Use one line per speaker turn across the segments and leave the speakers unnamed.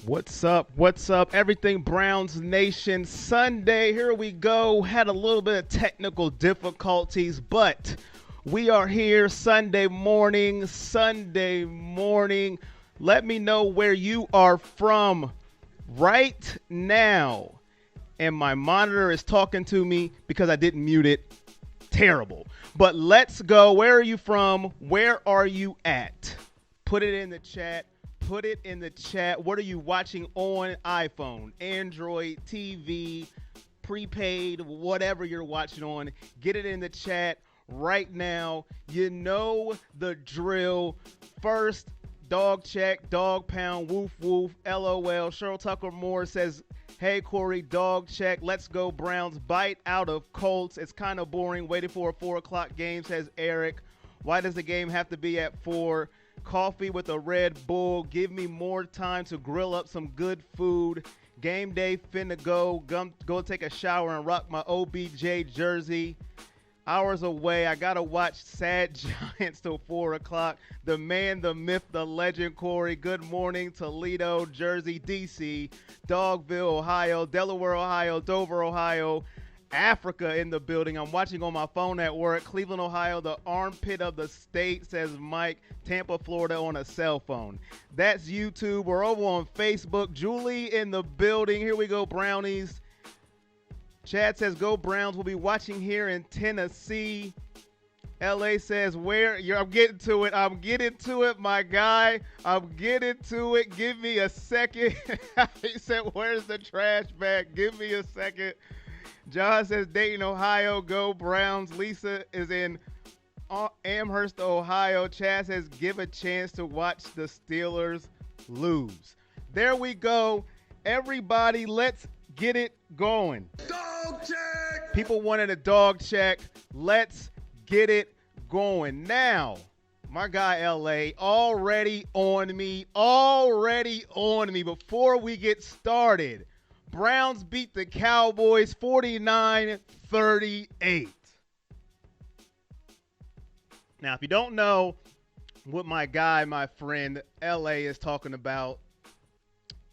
What's up? What's up? Everything Browns Nation Sunday. Here we go. Had a little bit of technical difficulties, but we are here Sunday morning. Let me know where you are from right now. And my monitor is talking to me because I didn't mute it. Terrible. But let's go. Where are you from? Where are you at? Put it in the chat. What are you watching on iPhone, Android, TV, prepaid, whatever you're watching on? Get it in the chat right now. You know the drill. First, dog check, dog pound, woof woof, LOL. Cheryl Tucker Moore says, hey, Corey, dog check. Let's go, Browns. Bite out of Colts. It's kind of boring waiting for a 4 o'clock game, says Eric. Why does the game have to be at 4? Coffee with a Red Bull. Give me more time to grill up some good food. Game day finna go take a shower and rock my OBJ jersey. Hours away. I gotta watch Sad Giants till 4 o'clock. The man, the myth, the legend, Corey. Good morning, Toledo, Jersey, DC, Dogville, Ohio, Delaware, Ohio, Dover, Ohio. Africa in the building. I'm watching on my phone at work. Cleveland, Ohio, the armpit of the state, says Mike. Tampa, Florida on a cell phone. That's YouTube. We're over on Facebook. Julie in the building. Here we go, Brownies. Chad says, go Browns. We'll be watching here in Tennessee. LA says, I'm getting to it, my guy. I'm getting to it. Give me a second. He said, where's the trash bag? Give me a second. John says, Dayton, Ohio, go Browns. Lisa is in Amherst, Ohio. Chad says, give a chance to watch the Steelers lose. There we go. Everybody, let's get it going.
Dog check!
People wanted a dog check. Let's get it going. Now, my guy LA already on me. Before we get started, Browns beat the Cowboys 49-38. Now, if you don't know what my friend LA is talking about,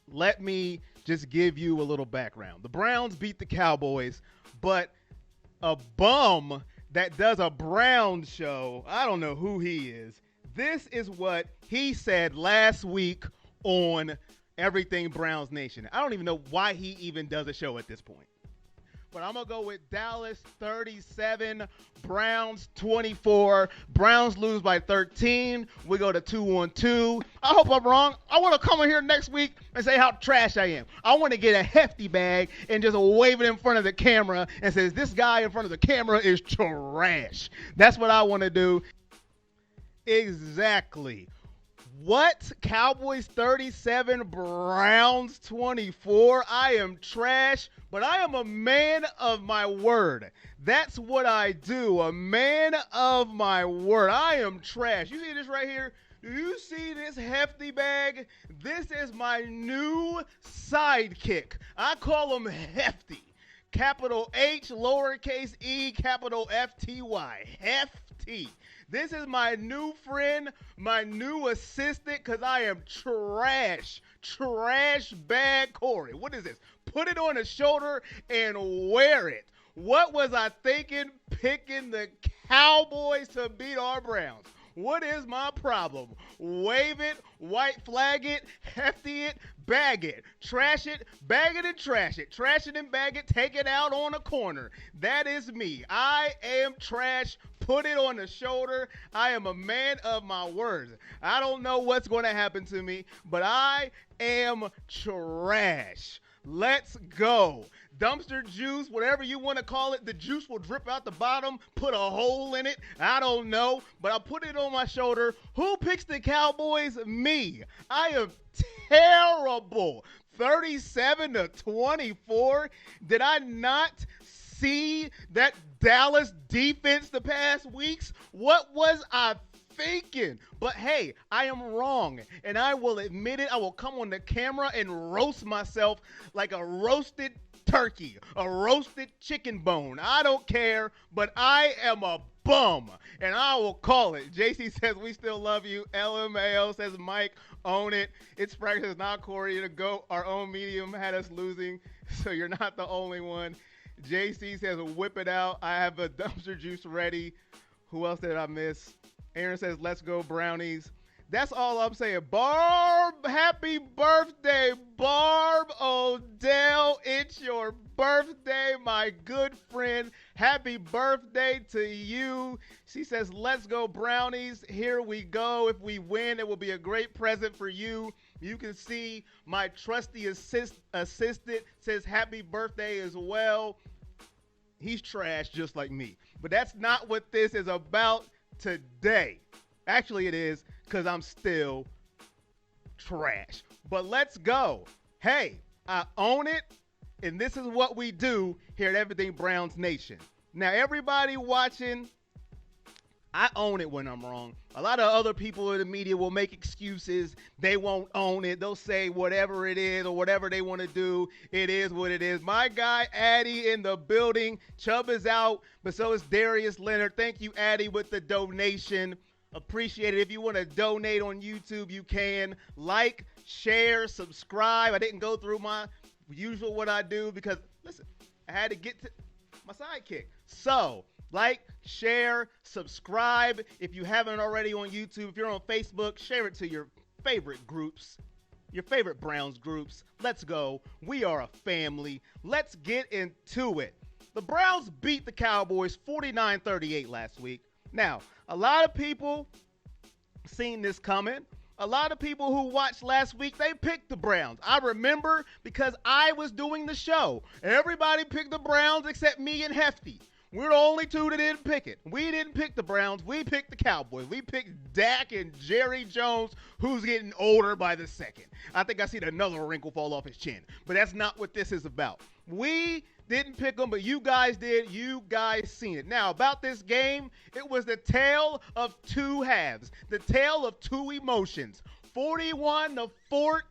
let me just give you a little background. The Browns beat the Cowboys, but a bum that does a Browns show, I don't know who he is. This is what he said last week on Everything Browns Nation. I don't even know why he even does a show at this point. But I'm going to go with Dallas 37, Browns 24. Browns lose by 13. We go to 2-1-2. I hope I'm wrong. I want to come in here next week and say how trash I am. I want to get a hefty bag and just wave it in front of the camera and say, this guy in front of the camera is trash. That's what I want to do. Exactly. What? Cowboys 37, Browns 24. I am trash, but I am a man of my word. That's what I do, a man of my word. I am trash. You see this right here? Do you see this hefty bag? This is my new sidekick. I call him Hefty. Capital H, lowercase e, capital F-T-Y. Hefty. This is my new friend, my new assistant, because I am trash. Trash bag Corey. What is this? Put it on the shoulder and wear it. What was I thinking picking the Cowboys to beat our Browns? What is my problem? Wave it, white flag it, hefty it, bag it, trash it, bag it and trash it, trash it and bag it, take it out on a corner. That is me. I am trash. Put it on the shoulder. I am a man of my words. I don't know what's going to happen to me, but I am trash. Let's go. Dumpster juice, whatever you want to call it, the juice will drip out the bottom, put a hole in it. I don't know, but I'll put it on my shoulder. Who picks the Cowboys? Me. I am terrible. 37-24. Did I not see that Dallas defense the past weeks? What was I thinking? But hey, I am wrong, and I will admit it. I will come on the camera and roast myself like a roasted turkey, a roasted chicken bone. I don't care, but I am a bum, and I will call it. JC says we still love you. LMAO says Mike, own it. It's practice, says not Corey to go. Our own medium had us losing, so you're not the only one. JC says whip it out. I have a dumpster juice ready. Who else did I miss? Aaron says let's go Brownies. That's all I'm saying. Barb, happy birthday, Barb Odell. It's your birthday, my good friend. Happy birthday to you. She says, let's go Brownies. Here we go. If we win, it will be a great present for you. You can see my trusty assistant says happy birthday as well. He's trash just like me. But that's not what this is about today. Actually, it is, because I'm still trash. But let's go. Hey, I own it, and this is what we do here at Everything Browns Nation. Now, everybody watching, I own it when I'm wrong. A lot of other people in the media will make excuses. They won't own it. They'll say whatever it is or whatever they want to do. It is what it is. My guy, Addy, in the building. Chubb is out, but so is Darius Leonard. Thank you, Addy, with the donation. Appreciate it. If you want to donate on YouTube, you can. Like, share, subscribe. I didn't go through my usual what I do because, listen, I had to get to my sidekick. So, like, share, subscribe. If you haven't already on YouTube, if you're on Facebook, share it to your favorite groups, your favorite Browns groups. Let's go. We are a family. Let's get into it. The Browns beat the Cowboys 49-38 last week. Now, a lot of people seen this coming. A lot of people who watched last week, they picked the Browns. I remember because I was doing the show. Everybody picked the Browns except me and Hefty. We're the only two that didn't pick it. We didn't pick the Browns. We picked the Cowboys. We picked Dak and Jerry Jones, who's getting older by the second. I think I seen another wrinkle fall off his chin. But that's not what this is about. We didn't pick them, but you guys did. You guys seen it. Now, about this game, it was the tale of two halves. The tale of two emotions. 41-14.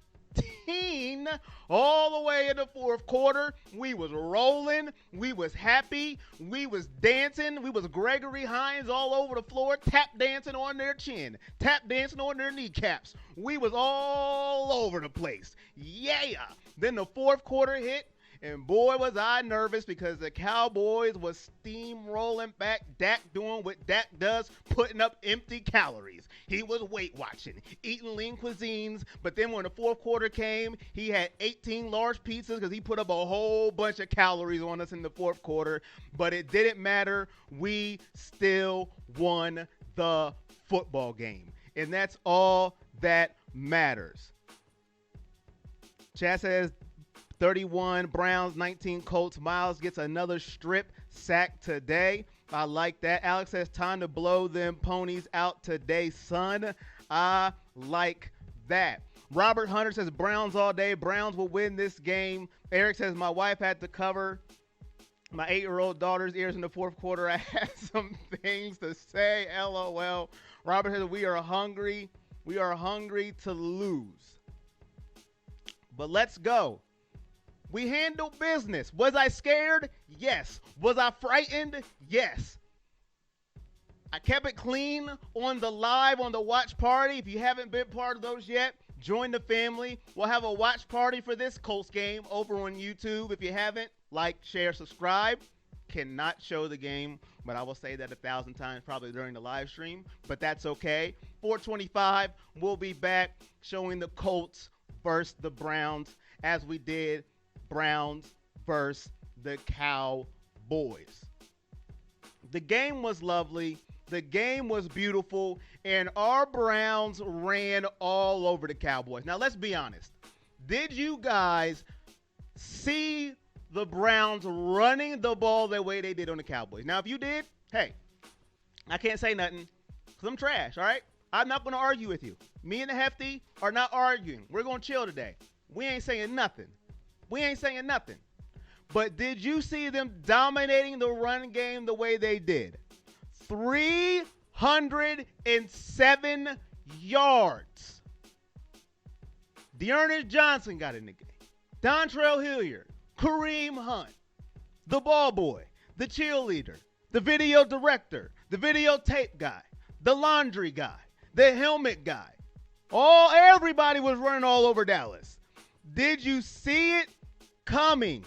All the way in the fourth quarter. We was rolling. We was happy. We was dancing. We was Gregory Hines all over the floor, tap dancing on their chin, tap dancing on their kneecaps. We was all over the place. Yeah. Then the fourth quarter hit. And boy, was I nervous because the Cowboys was steamrolling back. Dak doing what Dak does, putting up empty calories. He was weight watching, eating lean cuisines. But then when the fourth quarter came, he had 18 large pizzas because he put up a whole bunch of calories on us in the fourth quarter. But it didn't matter. We still won the football game. And that's all that matters. Chad says, 31 Browns, 19 Colts. Myles gets another strip sack today. I like that. Alex says, time to blow them ponies out today, son. I like that. Robert Hunter says, Browns all day. Browns will win this game. Eric says, my wife had to cover my 8-year-old daughter's ears in the fourth quarter. I had some things to say. LOL. Robert says, we are hungry. We are hungry to lose. But let's go. We handled business. Was I scared? Yes. Was I frightened? Yes. I kept it clean on the live, on the watch party. If you haven't been part of those yet, join the family. We'll have a watch party for this Colts game over on YouTube. If you haven't, like, share, subscribe. Cannot show the game, but I will say that 1,000 times probably during the live stream, but that's okay. 425, we'll be back showing the Colts versus the Browns as we did Browns versus the Cowboys. The game was lovely. The game was beautiful. And our Browns ran all over the Cowboys. Now, let's be honest. Did you guys see the Browns running the ball the way they did on the Cowboys? Now, if you did, hey, I can't say nothing because I'm trash, all right? I'm not going to argue with you. Me and the Hefty are not arguing. We're going to chill today. We ain't saying nothing. We ain't saying nothing. But did you see them dominating the run game the way they did? 307 yards. Dearness Johnson got in the game. Dontrell Hilliard, Kareem Hunt, the ball boy, the cheerleader, the video director, the videotape guy, the laundry guy, the helmet guy. Everybody was running all over Dallas. Did you see it coming?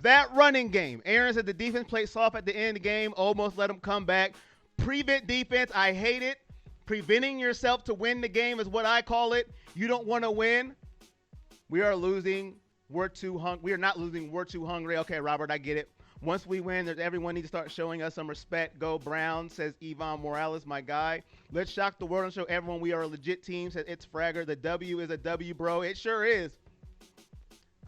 That running game. Aaron said the defense played soft at the end of the game, almost let them come back. Prevent defense, I hate it. Preventing yourself to win the game is what I call it. You don't want to win. We are losing. We're too hungry. We are not losing. We're too hungry. Okay, Robert, I get it. Once we win, everyone needs to start showing us some respect. Go Browns, says Yvonne Morales, my guy. Let's shock the world and show everyone we are a legit team, says It's Fragger. The W is a W, bro. It sure is.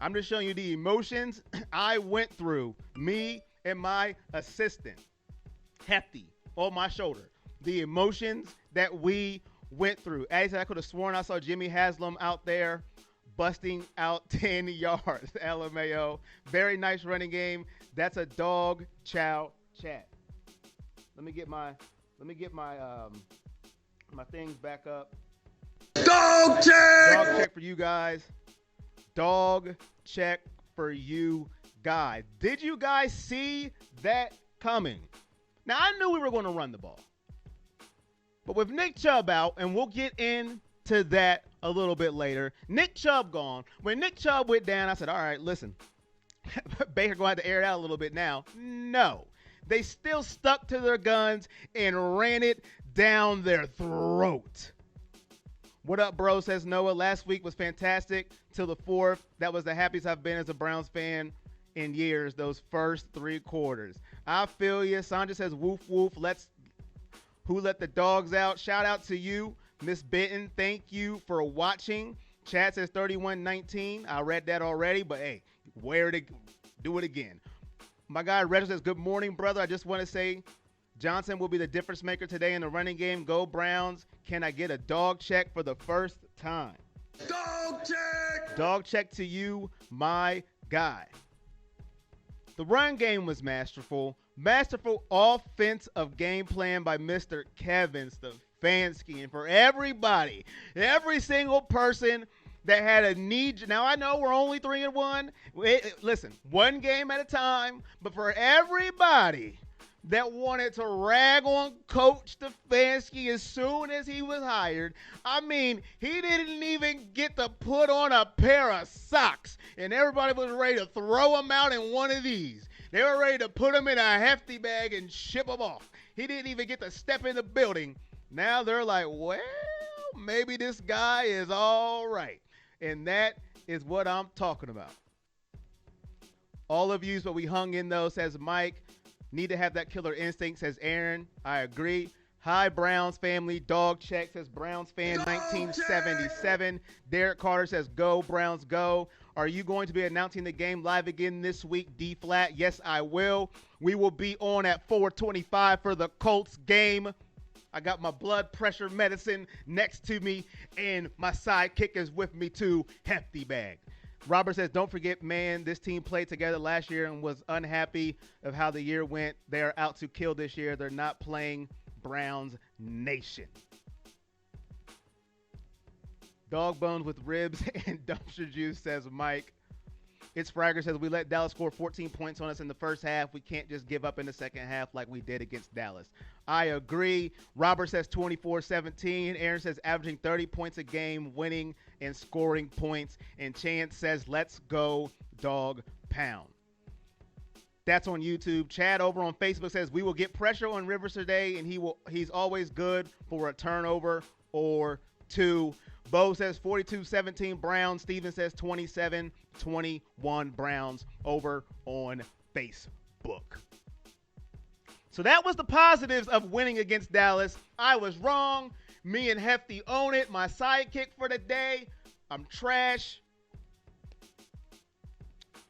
I'm just showing you the emotions I went through, me and my assistant, Hefty, on my shoulder. The emotions that we went through. As I could have sworn I saw Jimmy Haslam out there busting out 10 yards. LMAO. Very nice running game. That's a dog chow chat. Let me get my my things back up.
Dog check!
Dog check for you guys. Dog check for you guys. Did you guys see that coming? Now, I knew we were going to run the ball. But with Nick Chubb out, and we'll get into that a little bit later, Nick Chubb gone. When Nick Chubb went down, I said, all right, listen, Baker going to have to air it out a little bit now. No. They still stuck to their guns and ran it down their throat. What up, bro, says Noah. Last week was fantastic till the fourth. That was the happiest I've been as a Browns fan in years, those first 3 quarters. I feel you. Sandra says, woof, woof. Who let the dogs out? Shout out to you, Miss Benton. Thank you for watching. Chad says 31-19. I read that already, but hey, do it again. My guy, Reggie says, good morning, brother. I just want to say Johnson will be the difference maker today in the running game. Go Browns. Can I get a dog check for the first time?
Dog check!
Dog check to you, my guy. The run game was masterful. Masterful offensive game plan by Mr. Kevin Stefanski. And for everybody, every single person that had a need. Now, I know we're only 3-1. Listen, one game at a time. But for everybody that wanted to rag on Coach Stefanski as soon as he was hired, I mean, he didn't even get to put on a pair of socks. And everybody was ready to throw him out in one of these. They were ready to put him in a hefty bag and ship him off. He didn't even get to step in the building. Now they're like, well, maybe this guy is all right. And that is what I'm talking about. All of you, but we hung in though, says Mike. Need to have that killer instinct, says Aaron. I agree. Hi, Browns family. Dog check, says Browns fan 1977. Derek Carter says, go, Browns, go. Are you going to be announcing the game live again this week, D-Flat? Yes, I will. We will be on at 4:25 for the Colts game. I got my blood pressure medicine next to me, and my sidekick is with me too, Hefty Bag. Robert says, don't forget, man, this team played together last year and was unhappy of how the year went. They are out to kill this year. They're not playing Browns Nation. Dog bones with ribs and dumpster juice, says Mike. It's Fragger says, we let Dallas score 14 points on us in the first half. We can't just give up in the second half like we did against Dallas. I agree. Robert says 24-17. Aaron says averaging 30 points a game, winning and scoring points. And Chance says, let's go, dog pound. That's on YouTube. Chad over on Facebook says, we will get pressure on Rivers today, and he's always good for a turnover or two. Bo says 42-17 Browns. Steven says 27-21 Browns over on Facebook. So that was the positives of winning against Dallas. I was wrong. Me and Hefty own it. My sidekick for the day. I'm trash.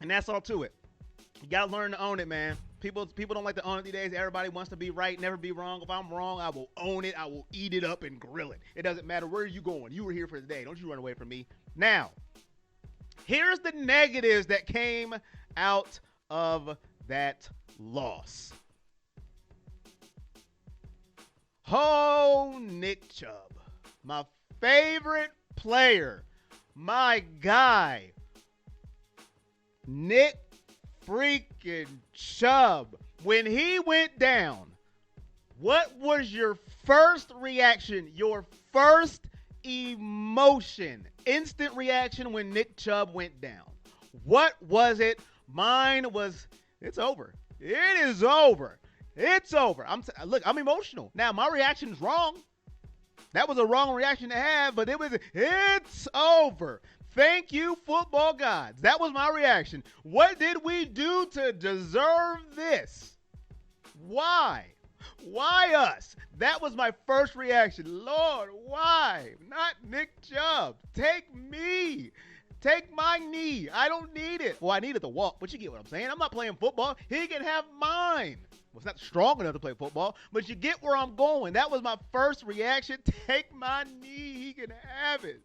And that's all to it. You got to learn to own it, man. People don't like to own it these days. Everybody wants to be right, never be wrong. If I'm wrong, I will own it. I will eat it up and grill it. It doesn't matter where you going. You were here for the day. Don't you run away from me. Now, here's the negatives that came out of that loss. Oh, Nick Chubb, my favorite player, my guy, Nick freaking Chubb. When he went down, What was your first reaction, your first emotion, instant reaction when Nick Chubb went down? What was it? Mine was, it's over. It is over. It's over. Look, I'm emotional. Now, my reaction is wrong. That was a wrong reaction to have, but it's over. Thank you, football gods. That was my reaction. What did we do to deserve this? Why? Why us? That was my first reaction. Lord, why? Not Nick Chubb. Take me. Take my knee. I don't need it. Well, I needed the walk, but you get what I'm saying. I'm not playing football. He can have mine. Well, it's not strong enough to play football, but you get where I'm going. That was my first reaction. Take my knee. He can have it.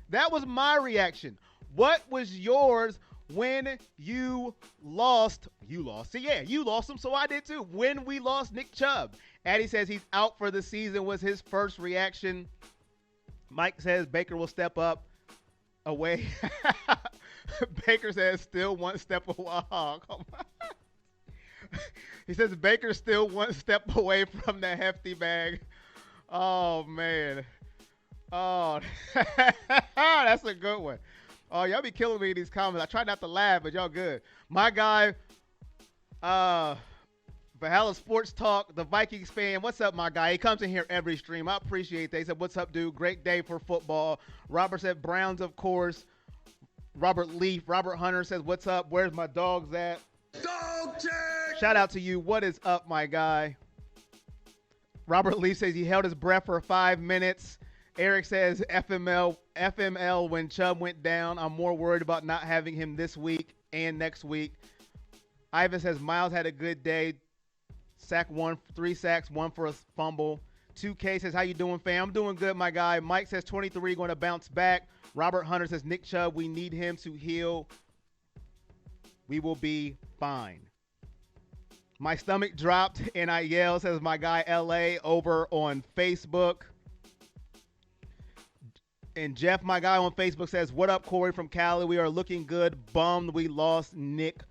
That was my reaction. What was yours when you lost? You lost. See, yeah, you lost him, so I did too. When we lost Nick Chubb. Addie says he's out for the season was his first reaction. Mike says Baker will step up away. Baker says still one step away. Oh, come on. He says Baker's still one step away from the hefty bag. Oh, man. Oh, that's a good one. Oh, y'all be killing me in these comments. I try not to laugh, but y'all good. My guy, Valhalla Sports Talk, the Vikings fan. What's up, my guy? He comes in here every stream. I appreciate that. He said, what's up, dude? Great day for football. Robert said, Browns, of course. Robert Leaf. Robert Hunter says, what's up? Where's my dogs at?
Dog check.
Shout out to you. What is up, my guy? Robert Leaf says he held his breath for 5 minutes. Eric says FML when Chubb went down. I'm more worried about not having him this week and next week. Ivan says Myles had a good day. Sack one, 3 sacks, 1 for a fumble. 2K says, how you doing, fam? I'm doing good, my guy. Mike says 23 going to bounce back. Robert Hunter says Nick Chubb, we need him to heal. We will be fine. My stomach dropped and I yelled, says my guy LA over on Facebook. And Jeff, my guy on Facebook, says, what up, Corey from Cali? We are looking good. Bummed we lost Nick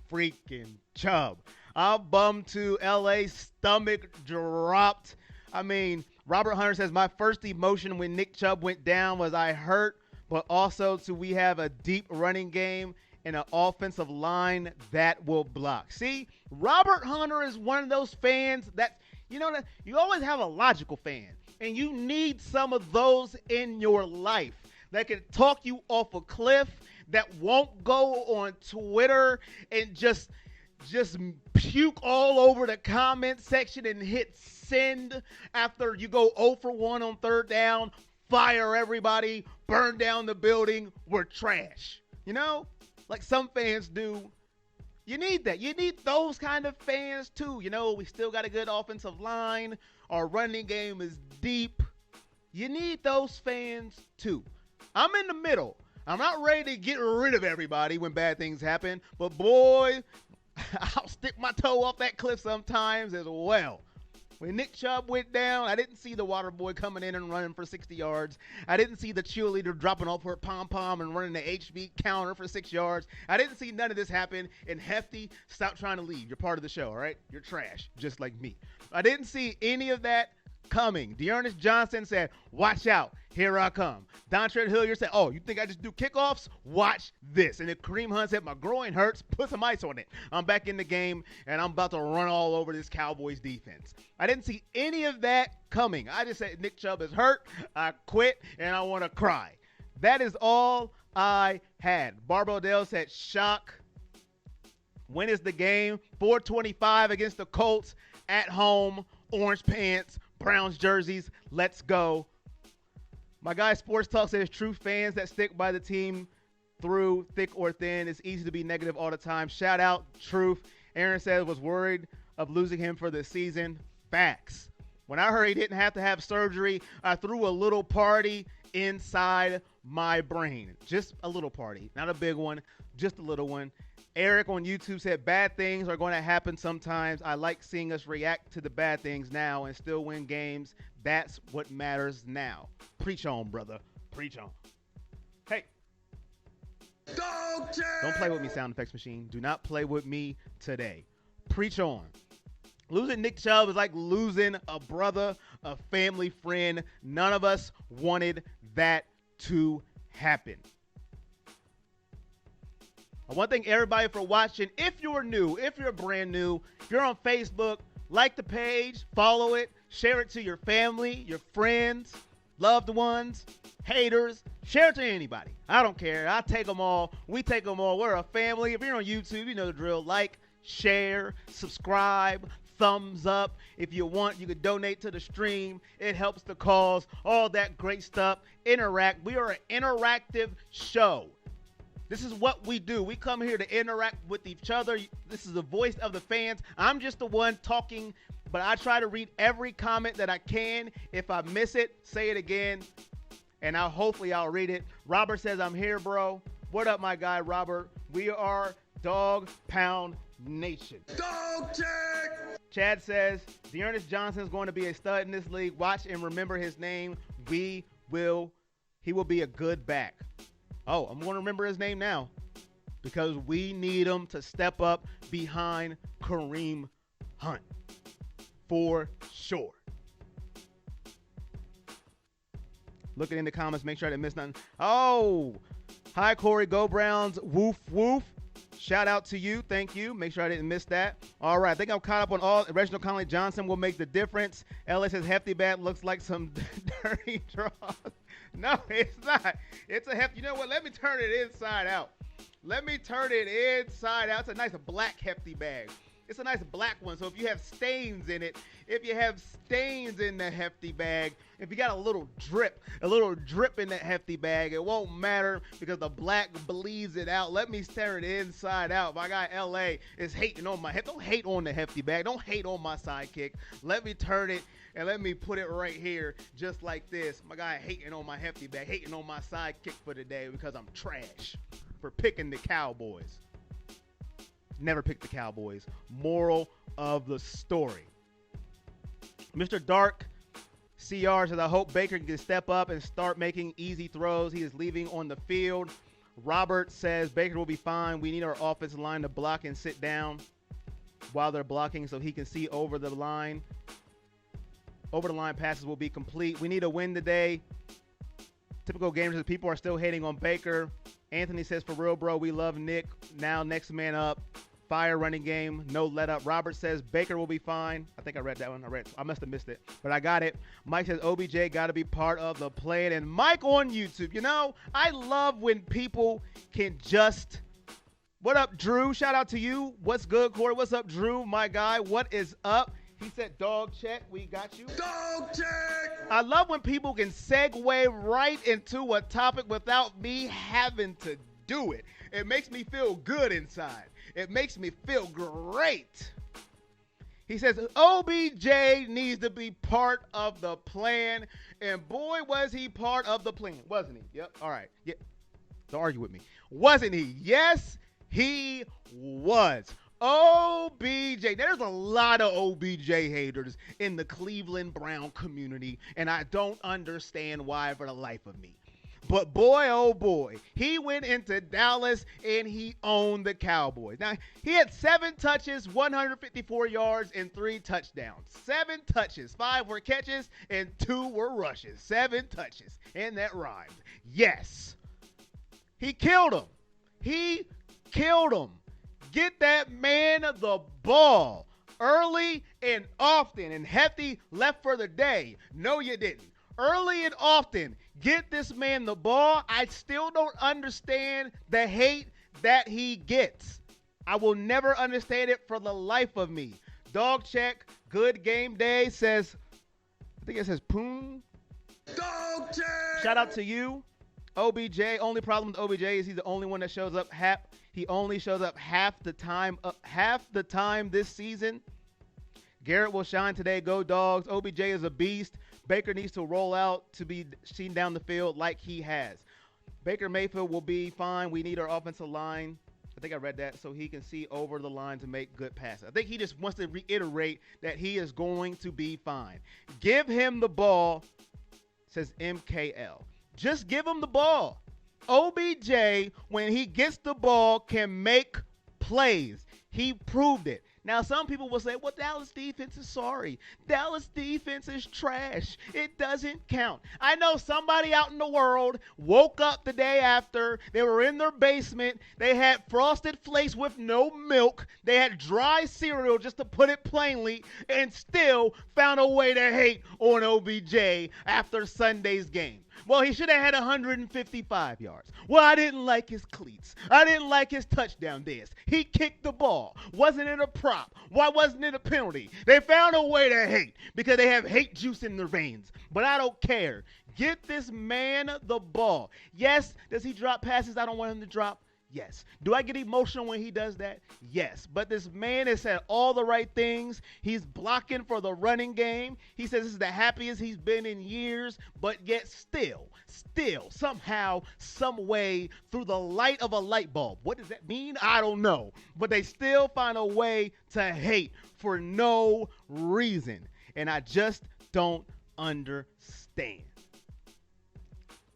freaking Chubb. I'm bummed too. LA stomach dropped. I mean, Robert Hunter says, my first emotion when Nick Chubb went down was I hurt, but also we have a deep running game and an offensive line that will block. See, Robert Hunter is one of those fans that, that you always have a logical fan. And you need some of those in your life that can talk you off a cliff, that won't go on Twitter and just puke all over the comment section and hit send after you go 0 for 1 on third down, fire everybody, burn down the building, we're trash. Like some fans do. You need that. You need those kind of fans too. We still got a good offensive line. Our running game is deep. You need those fans too. I'm in the middle. I'm not ready to get rid of everybody when bad things happen. But boy, I'll stick my toe off that cliff sometimes as well. When Nick Chubb went down, I didn't see the water boy coming in and running for 60 yards. I didn't see the cheerleader dropping off her pom-pom and running the HB counter for 6 yards. I didn't see none of this happen. And Hefty, stop trying to leave. You're part of the show, all right? You're trash, just like me. I didn't see any of that coming. Dearness Johnson said, watch out. Here I come. Dontrell Hilliard said, oh, you think I just do kickoffs? Watch this. And then Kareem Hunt said, my groin hurts. Put some ice on it. I'm back in the game, and I'm about to run all over this Cowboys defense. I didn't see any of that coming. I just said Nick Chubb is hurt. I quit, and I want to cry. That is all I had. Barbara Odell said, shock. When is the game? 4:25 against the Colts at home. Orange pants, Browns jerseys. Let's go. My guy Sports Talk says true fans that stick by the team through thick or thin. It's easy to be negative all the time. Shout out, Truth. Aaron said was worried of losing him for the season. Facts. When I heard he didn't have to have surgery, I threw a little party inside my brain. Just a little party. Not a big one, just a little one. Eric on YouTube said bad things are going to happen sometimes. I like seeing us react to the bad things now and still win games. That's what matters now. Preach on, brother. Preach on. Hey.
Dog check.
Don't play with me, sound effects machine. Do not play with me today. Preach on. Losing Nick Chubb is like losing a brother, a family friend. None of us wanted that to happen. I want to thank everybody for watching. If you're new, if you're brand new, if you're on Facebook, like the page, follow it, share it to your family, your friends, loved ones, haters. Share it to anybody. I don't care. I take them all. We take them all. We're a family. If you're on YouTube, you know the drill. Like, share, subscribe, thumbs up. If you want, you can donate to the stream. It helps the cause. All that great stuff. Interact. We are an interactive show. This is what we do. We come here to interact with each other. This is the voice of the fans. I'm just the one talking, but I try to read every comment that I can. If I miss it, say it again, and hopefully I'll read it. Robert says, I'm here, bro. What up, my guy, Robert? We are Dog Pound Nation.
Dog check!
Chad says, Dearness Johnson is going to be a stud in this league. Watch and remember his name. He will be a good back. Oh, I'm going to remember his name now because we need him to step up behind Kareem Hunt for sure. Looking in the comments, make sure I didn't miss nothing. Oh, hi, Corey. Go Browns. Woof, woof. Shout out to you. Thank you. Make sure I didn't miss that. All right. I think I'm caught up on all. Reginald Conley Johnson will make the difference. LA says hefty bat looks like some dirty draws. No, it's not. It's a hefty. You know what? Let me turn it inside out. It's a nice black hefty bag. It's a nice black one. So if you have stains in it, in the hefty bag, if you got a little drip in that hefty bag, it won't matter because the black bleeds it out. Let me turn it inside out. My guy LA is hating on my head. Don't hate on the hefty bag. Don't hate on my sidekick. Let me turn it and let me put it right here just like this. My guy hating on my hefty bag, hating on my sidekick for today because I'm trash for picking the Cowboys. Never pick the Cowboys. Moral of the story. Mr. Dark CR says, I hope Baker can step up and start making easy throws. He is leaving on the field. Robert says, Baker will be fine. We need our offensive line to block and sit down while they're blocking so he can see over the line. Over the line passes will be complete. We need a win today. Typical gamers says, people are still hating on Baker. Anthony says, for real, bro, we love Nick. Now next man up. Fire running game, no let up. Robert says Baker will be fine. I think I read that one. I must have missed it, but I got it. Mike says OBJ got to be part of the plan. And Mike on YouTube, you know, I love when people can just. What up, Drew? Shout out to you. What's good, Corey? What's up, Drew? My guy, what is up? He said dog check. We got you.
Dog check!
I love when people can segue right into a topic without me having to do it. It makes me feel good inside. It makes me feel great. He says, OBJ needs to be part of the plan. And boy, was he part of the plan, wasn't he? Yep. All right. Yeah. Don't argue with me. Wasn't he? Yes, he was. OBJ. There's a lot of OBJ haters in the Cleveland Brown community, and I don't understand why for the life of me. But boy, oh boy, he went into Dallas and he owned the Cowboys. Now, he had 7 touches, 154 yards, and 3 touchdowns. 7 touches, 5 were catches, and 2 were rushes. 7 touches, and that rhymes. Yes, he killed him. He killed him. Get that man the ball early and often. And Hefty left for the day. No, you didn't. Early and often, get this man the ball. I still don't understand the hate that he gets. I will never understand it for the life of me. Dog check, good game day says, I think it says Poon.
Dog check!
Shout out to you, OBJ. Only problem with OBJ is he's the only one that shows up he only shows up half the time this season. Garrett will shine today. Go Dogs. OBJ is a beast. Baker needs to roll out to be seen down the field like he has. Baker Mayfield will be fine. We need our offensive line. I think I read that, so he can see over the line to make good passes. I think he just wants to reiterate that he is going to be fine. Give him the ball, says MKL. Just give him the ball. OBJ, when he gets the ball, can make plays. He proved it. Now, some people will say, well, Dallas defense is sorry. Dallas defense is trash. It doesn't count. I know somebody out in the world woke up the day after. They were in their basement. They had frosted flakes with no milk. They had dry cereal, just to put it plainly, and still found a way to hate on OBJ after Sunday's game. Well, he should have had 155 yards. Well, I didn't like his cleats. I didn't like his touchdown dance. He kicked the ball. Wasn't it a prop? Why wasn't it a penalty? They found a way to hate because they have hate juice in their veins. But I don't care. Get this man the ball. Yes, does he drop passes I don't want him to drop? Yes. Do I get emotional when he does that? Yes. But this man has said all the right things. He's blocking for the running game. He says this is the happiest he's been in years, but yet still, somehow, some way, through the light of a light bulb. What does that mean? I don't know. But they still find a way to hate for no reason. And I just don't understand.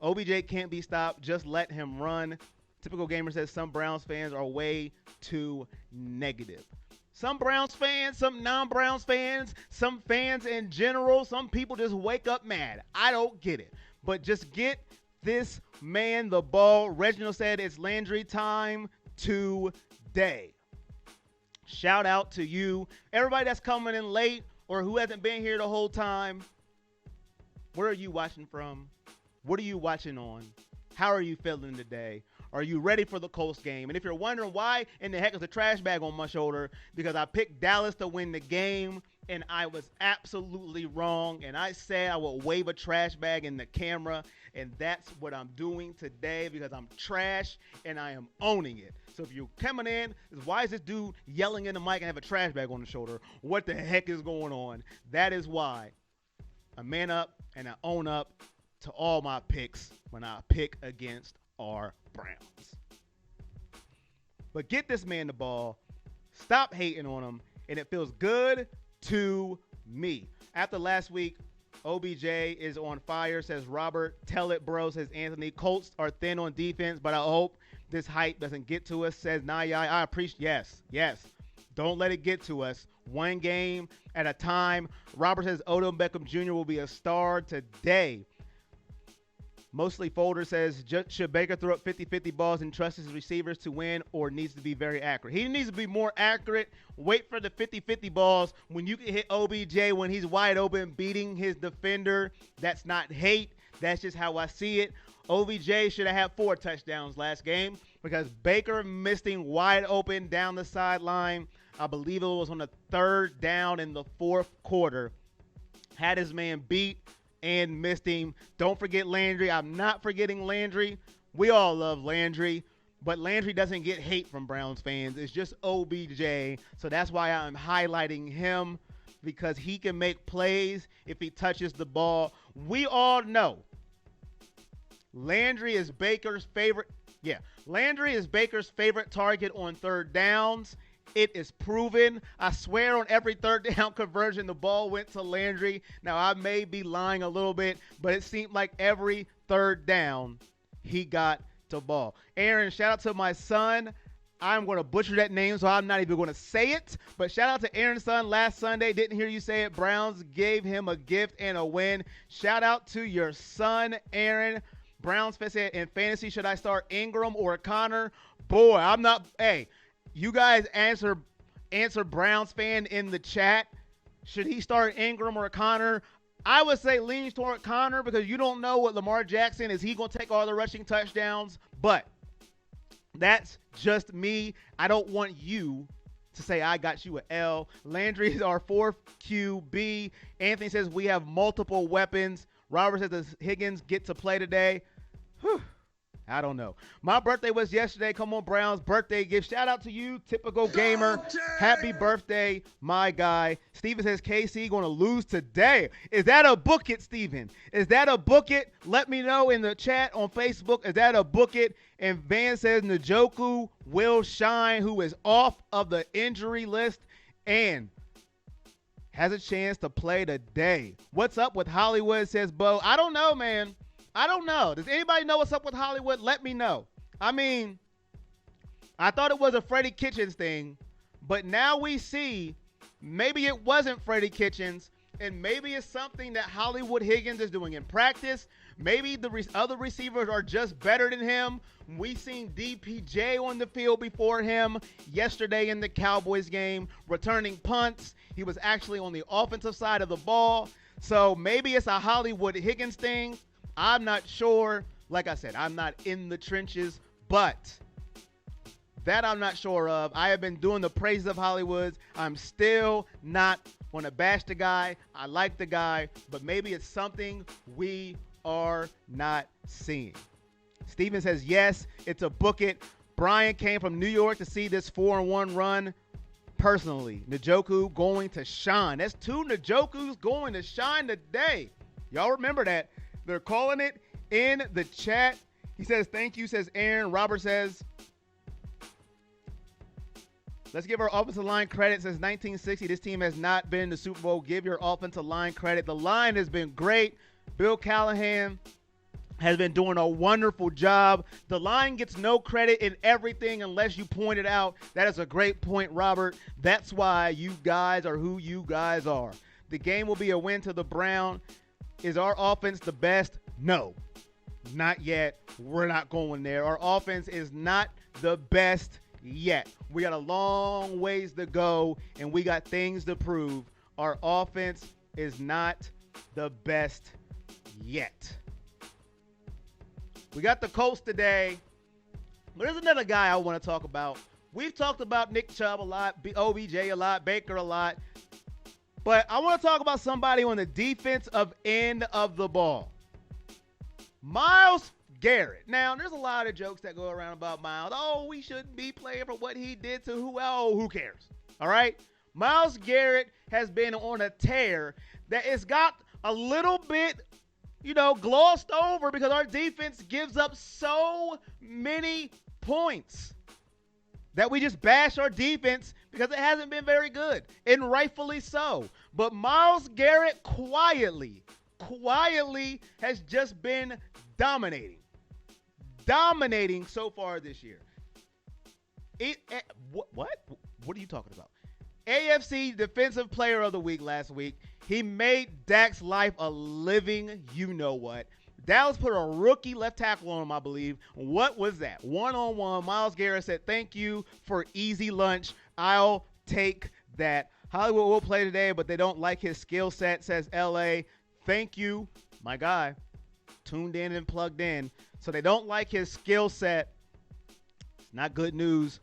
OBJ can't be stopped. Just let him run. Typical Gamer says some Browns fans are way too negative. Some Browns fans, some non-Browns fans, some fans in general, some people just wake up mad. I don't get it. But just get this man the ball. Reginald said it's Landry time today. Shout out to you. Everybody that's coming in late or who hasn't been here the whole time. Where are you watching from? What are you watching on? How are you feeling today? Are you ready for the Colts game? And if you're wondering why in the heck is a trash bag on my shoulder, because I picked Dallas to win the game, and I was absolutely wrong. And I said I would wave a trash bag in the camera, and that's what I'm doing today because I'm trash, and I am owning it. So if you're coming in, why is this dude yelling in the mic and have a trash bag on the shoulder? What the heck is going on? That is why I man up and I own up to all my picks when I pick against our Browns. But get this man the ball. Stop hating on him. And it feels good to me. After last week, OBJ is on fire, says Robert. Tell it, bro, says Anthony. Colts are thin on defense, but I hope this hype doesn't get to us, says Naya. I appreciate, yes. Don't let it get to us. One game at a time. Robert says Odell Beckham Jr. will be a star today. Mostly Folder says, should Baker throw up 50-50 balls and trust his receivers to win or needs to be very accurate? He needs to be more accurate. Wait for the 50-50 balls when you can hit OBJ when he's wide open beating his defender. That's not hate. That's just how I see it. OBJ should have had 4 touchdowns last game because Baker missed him wide open down the sideline. I believe it was on the 3rd down in the 4th quarter. Had his man beat and missed him. Don't forget Landry. I'm not forgetting Landry. We all love Landry, but Landry doesn't get hate from Browns fans. It's just OBJ. So that's why I'm highlighting him, because he can make plays if he touches the ball. We all know Landry is Baker's favorite. Landry is Baker's favorite target on 3rd downs. It is proven. I swear on every 3rd down conversion, the ball went to Landry. Now, I may be lying a little bit, but it seemed like every 3rd down, he got the ball. Aaron, shout out to my son. I'm going to butcher that name, so I'm not even going to say it. But shout out to Aaron's son last Sunday. Didn't hear you say it. Browns gave him a gift and a win. Shout out to your son, Aaron. Browns said, in fantasy, should I start Ingram or Connor? Boy, I'm not. Hey. You guys answer Browns fan in the chat. Should he start Ingram or Connor? I would say lean toward Connor because you don't know what Lamar Jackson is. He going to take all the rushing touchdowns? But that's just me. I don't want you to say I got you an L. Landry is our 4th QB. Anthony says we have multiple weapons. Robert says does Higgins get to play today? Whew. I don't know. My birthday was yesterday. Come on, Browns. Birthday gift. Shout out to you, typical gamer. Happy birthday, my guy. Steven says KC going to lose today. Is that a book it, Steven? Is that a book it? Let me know in the chat on Facebook. Is that a book it? And Van says Njoku will shine, who is off of the injury list and has a chance to play today. What's up with Hollywood, says Bo. I don't know, man. I don't know. Does anybody know what's up with Hollywood? Let me know. I mean, I thought it was a Freddie Kitchens thing, But now we see maybe it wasn't Freddie Kitchens, and maybe it's something that Hollywood Higgins is doing in practice. Maybe the other receivers are just better than him. We've seen DPJ on the field before him yesterday in the Cowboys game, returning punts. He was actually on the offensive side of the ball. So maybe it's a Hollywood Higgins thing. I'm not sure. Like I said, I'm not in the trenches, but that I'm not sure of. I have been doing the praises of Hollywood. I'm still not going to bash the guy. I like the guy, but maybe it's something we are not seeing. Steven says, yes, it's a book it. Brian came from New York to see this 4-1 run personally. Njoku going to shine. That's 2 Njokus going to shine today. Y'all remember that. They're calling it in the chat. He says, thank you, says Aaron. Robert says, let's give our offensive line credit. Since 1960, this team has not been in the Super Bowl. Give your offensive line credit. The line has been great. Bill Callahan has been doing a wonderful job. The line gets no credit in everything unless you point it out. That is a great point, Robert. That's why you guys are who you guys are. The game will be a win to the Brown. Is our offense the best? No, not yet. We're not going there. Our offense is not the best yet. We got a long ways to go, and we got things to prove. Our offense is not the best yet. We got the Colts today. But there's another guy I want to talk about. We've talked about Nick Chubb a lot, OBJ a lot, Baker a lot. But I want to talk about somebody on the defensive end of the ball. Myles Garrett. Now, there's a lot of jokes that go around about Myles. Oh, we shouldn't be playing for what he did to who? Oh, who cares? All right? Myles Garrett has been on a tear that it's got a little bit, glossed over because our defense gives up so many points that we just bash our defense because it hasn't been very good, and rightfully so. But Myles Garrett quietly has just been dominating so far this year. What are you talking about? AFC Defensive Player of the Week last week. He made Dak's life a living you-know-what. Dallas put a rookie left tackle on him, I believe. What was that? One-on-one. Myles Garrett said, thank you for easy lunch. I'll take that. Hollywood will play today, but they don't like his skill set, says LA. Thank you, my guy. Tuned in and plugged in. So they don't like his skill set. It's not good news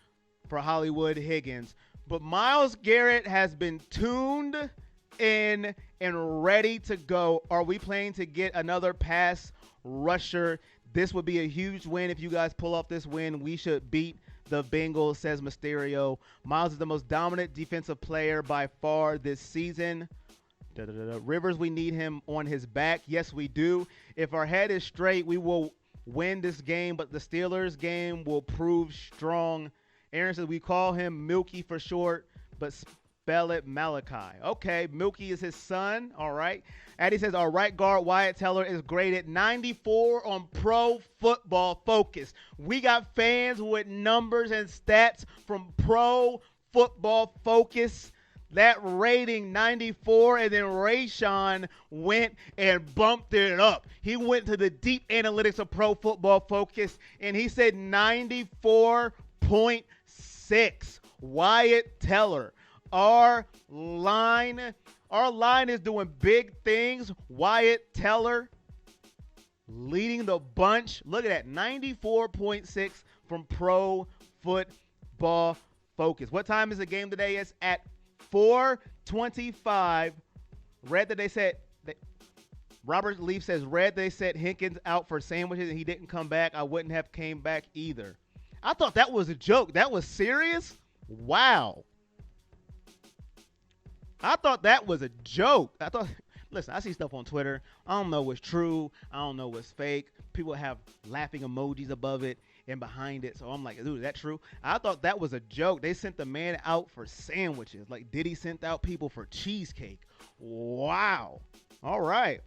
for Hollywood Higgins. But Myles Garrett has been tuned in and ready to go. Are we planning to get another pass rusher? This would be a huge win if you guys pull off this win. We should beat the Bengals, says Mysterio. Myles is the most dominant defensive player by far this season. Rivers, we need him on his back. Yes, we do. If our head is straight, we will win this game, but the Steelers game will prove strong. Aaron says we call him Milky for short, but spell it Malachi. Okay, Milky is his son. All right. Addie says our right guard, Wyatt Teller, is graded 94 on Pro Football Focus. We got fans with numbers and stats from Pro Football Focus. That rating 94, and then Rayshawn went and bumped it up. He went to the deep analytics of Pro Football Focus, and he said 94.6. Wyatt Teller. Our line is doing big things. Wyatt Teller leading the bunch. Look at that, 94.6 from Pro Football Focus. What time is the game today? It's at 4:25. Read that they said that Robert Leaf says they set Hinkins out for sandwiches and he didn't come back. I wouldn't have came back either. I thought that was a joke. That was serious? Wow. I thought that was a joke. Listen, I see stuff on Twitter. I don't know what's true. I don't know what's fake. People have laughing emojis above it and behind it. So I'm like, dude, is that true? I thought that was a joke. They sent the man out for sandwiches. Like Diddy sent out people for cheesecake. Wow. All right.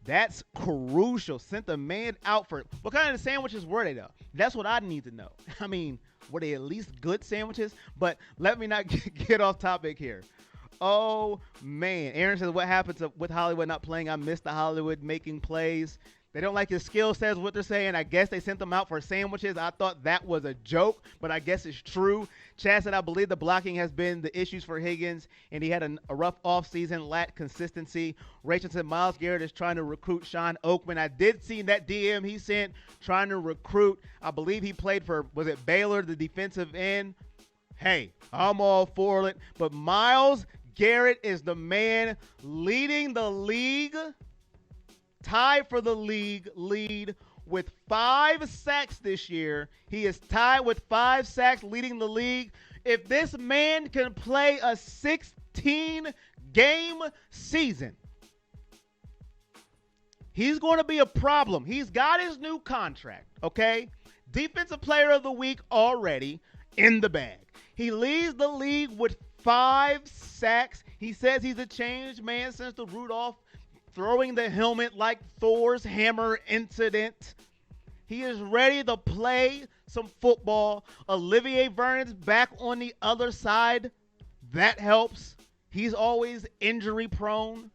That's crucial. Sent the man out for, what kind of sandwiches were they though? That's what I need to know. I mean, Were they at least good sandwiches? But let me not get off topic here. Oh man, Aaron says, what happened with Hollywood not playing? I missed the Hollywood making plays. They don't like his skill sets, what they're saying. I guess they sent them out for sandwiches. I thought that was a joke, but I guess it's true. Chad said, I believe the blocking has been the issues for Higgins, and he had a rough offseason, lacked consistency. Rachel said, Myles Garrett is trying to recruit Sean Oakman. I did see that DM he sent trying to recruit. I believe he played for, was it Baylor, the defensive end? Hey, I'm all for it. But Myles Garrett is the man leading the league, tied for the league lead with 5 sacks this year. He is tied with 5 sacks, leading the league. If this man can play a 16-game season, he's going to be a problem. He's got his new contract, okay? Defensive player of the week already in the bag. He leads the league with 5 sacks. He says he's a changed man since the Rudolph throwing the helmet like Thor's hammer incident. He is ready to play some football. Olivier Vernon's back on the other side. That helps. He's always injury prone.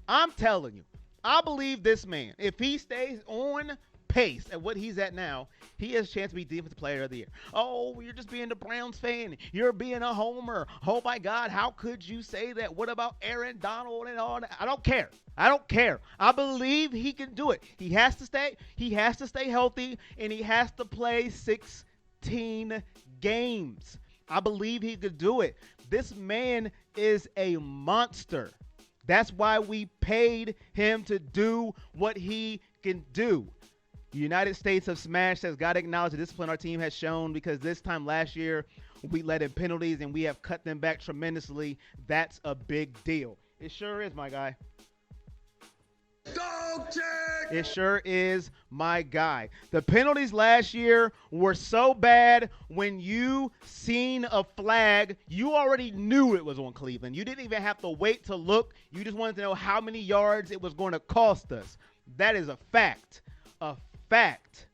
I'm telling you, I believe this man, if he stays on pace at what he's at now, he has a chance to be Defensive Player of the Year. Oh, you're just being the Browns fan. You're being a homer. Oh, my God, how could you say that? What about Aaron Donald and all that? I don't care. I don't care. I believe he can do it. He has to stay healthy, and he has to play 16 games. I believe he could do it. This man is a monster. That's why we paid him to do what he can do. The United States of Smash says, got to acknowledge the discipline our team has shown, because this time last year we let in penalties and we have cut them back tremendously. That's a big deal. It sure is, my guy.
Dog check!
It sure is, my guy. The penalties last year were so bad, when you seen a flag, you already knew it was on Cleveland. You didn't even have to wait to look. You just wanted to know how many yards it was going to cost us. That is a fact. A fact.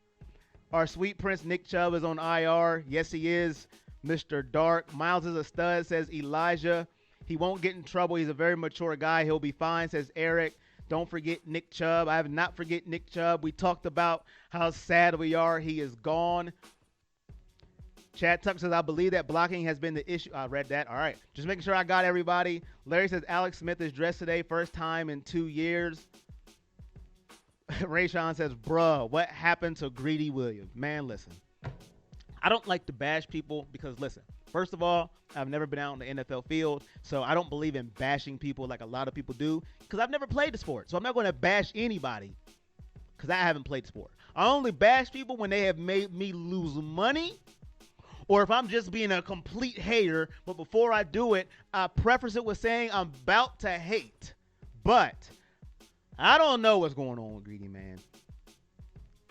Our sweet prince Nick Chubb is on IR. Yes, he is. Mr. Dark. Miles is a stud, says Elijah. He won't get in trouble. He's a very mature guy. He'll be fine, says Eric. Don't forget Nick Chubb. I have not forget Nick Chubb. We talked about how sad we are. He is gone. Chad Tuck says, I believe that blocking has been the issue. I read that. All right. Just making sure I got everybody. Larry says, Alex Smith is dressed today. First time in 2 years. Rayshawn says, bruh, what happened to Greedy Williams? Man, listen. I don't like to bash people because, listen, first of all, I've never been out on the NFL field, so I don't believe in bashing people like a lot of people do, because I've never played the sport. So I'm not going to bash anybody because I haven't played the sport. I only bash people when they have made me lose money, or if I'm just being a complete hater. But before I do it, I preface it with saying I'm about to hate. But I don't know what's going on with Greedy, man.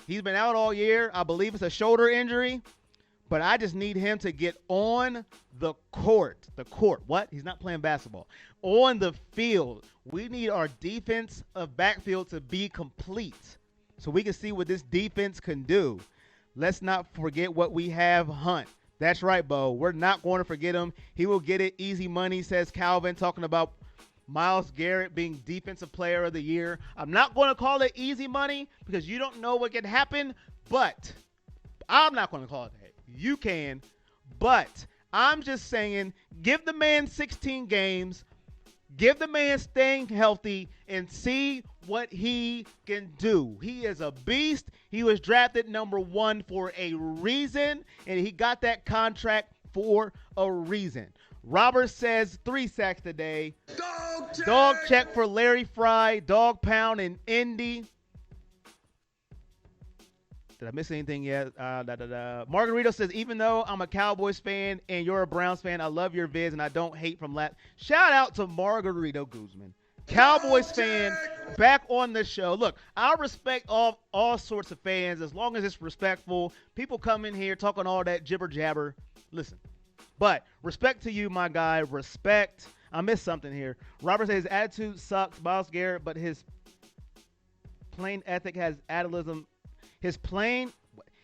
He's been out all year. I believe it's a shoulder injury. But I just need him to get on the court. The court. What? He's not playing basketball. On the field. We need our defense of backfield to be complete, so we can see what this defense can do. Let's not forget what we have, Hunt. That's right, Bo. We're not going to forget him. He will get it. Easy money, says Calvin, talking about Myles Garrett being Defensive Player of the Year. I'm not going to call it easy money because you don't know what can happen, but I'm not going to call it that. You can, but I'm just saying, give the man 16 games, give the man staying healthy, and see what he can do. He is a beast. He was drafted number 1 for a reason, and he got that contract for a reason. Robert says 3 sacks today.
Dog check!
Dog check for Larry Fry. Dog pound in Indy. Did I miss anything yet? Margarito says, even though I'm a Cowboys fan and you're a Browns fan, I love your vids and I don't hate from last. Shout out to Margarito Guzman. Cowboys fan, back on the show. Look, I respect all sorts of fans as long as it's respectful. People come in here talking all that jibber jabber. Listen, but respect to you, my guy. Respect. I missed something here. Robert says his attitude sucks, Myles Garrett, but his plain ethic has athleticism. His plain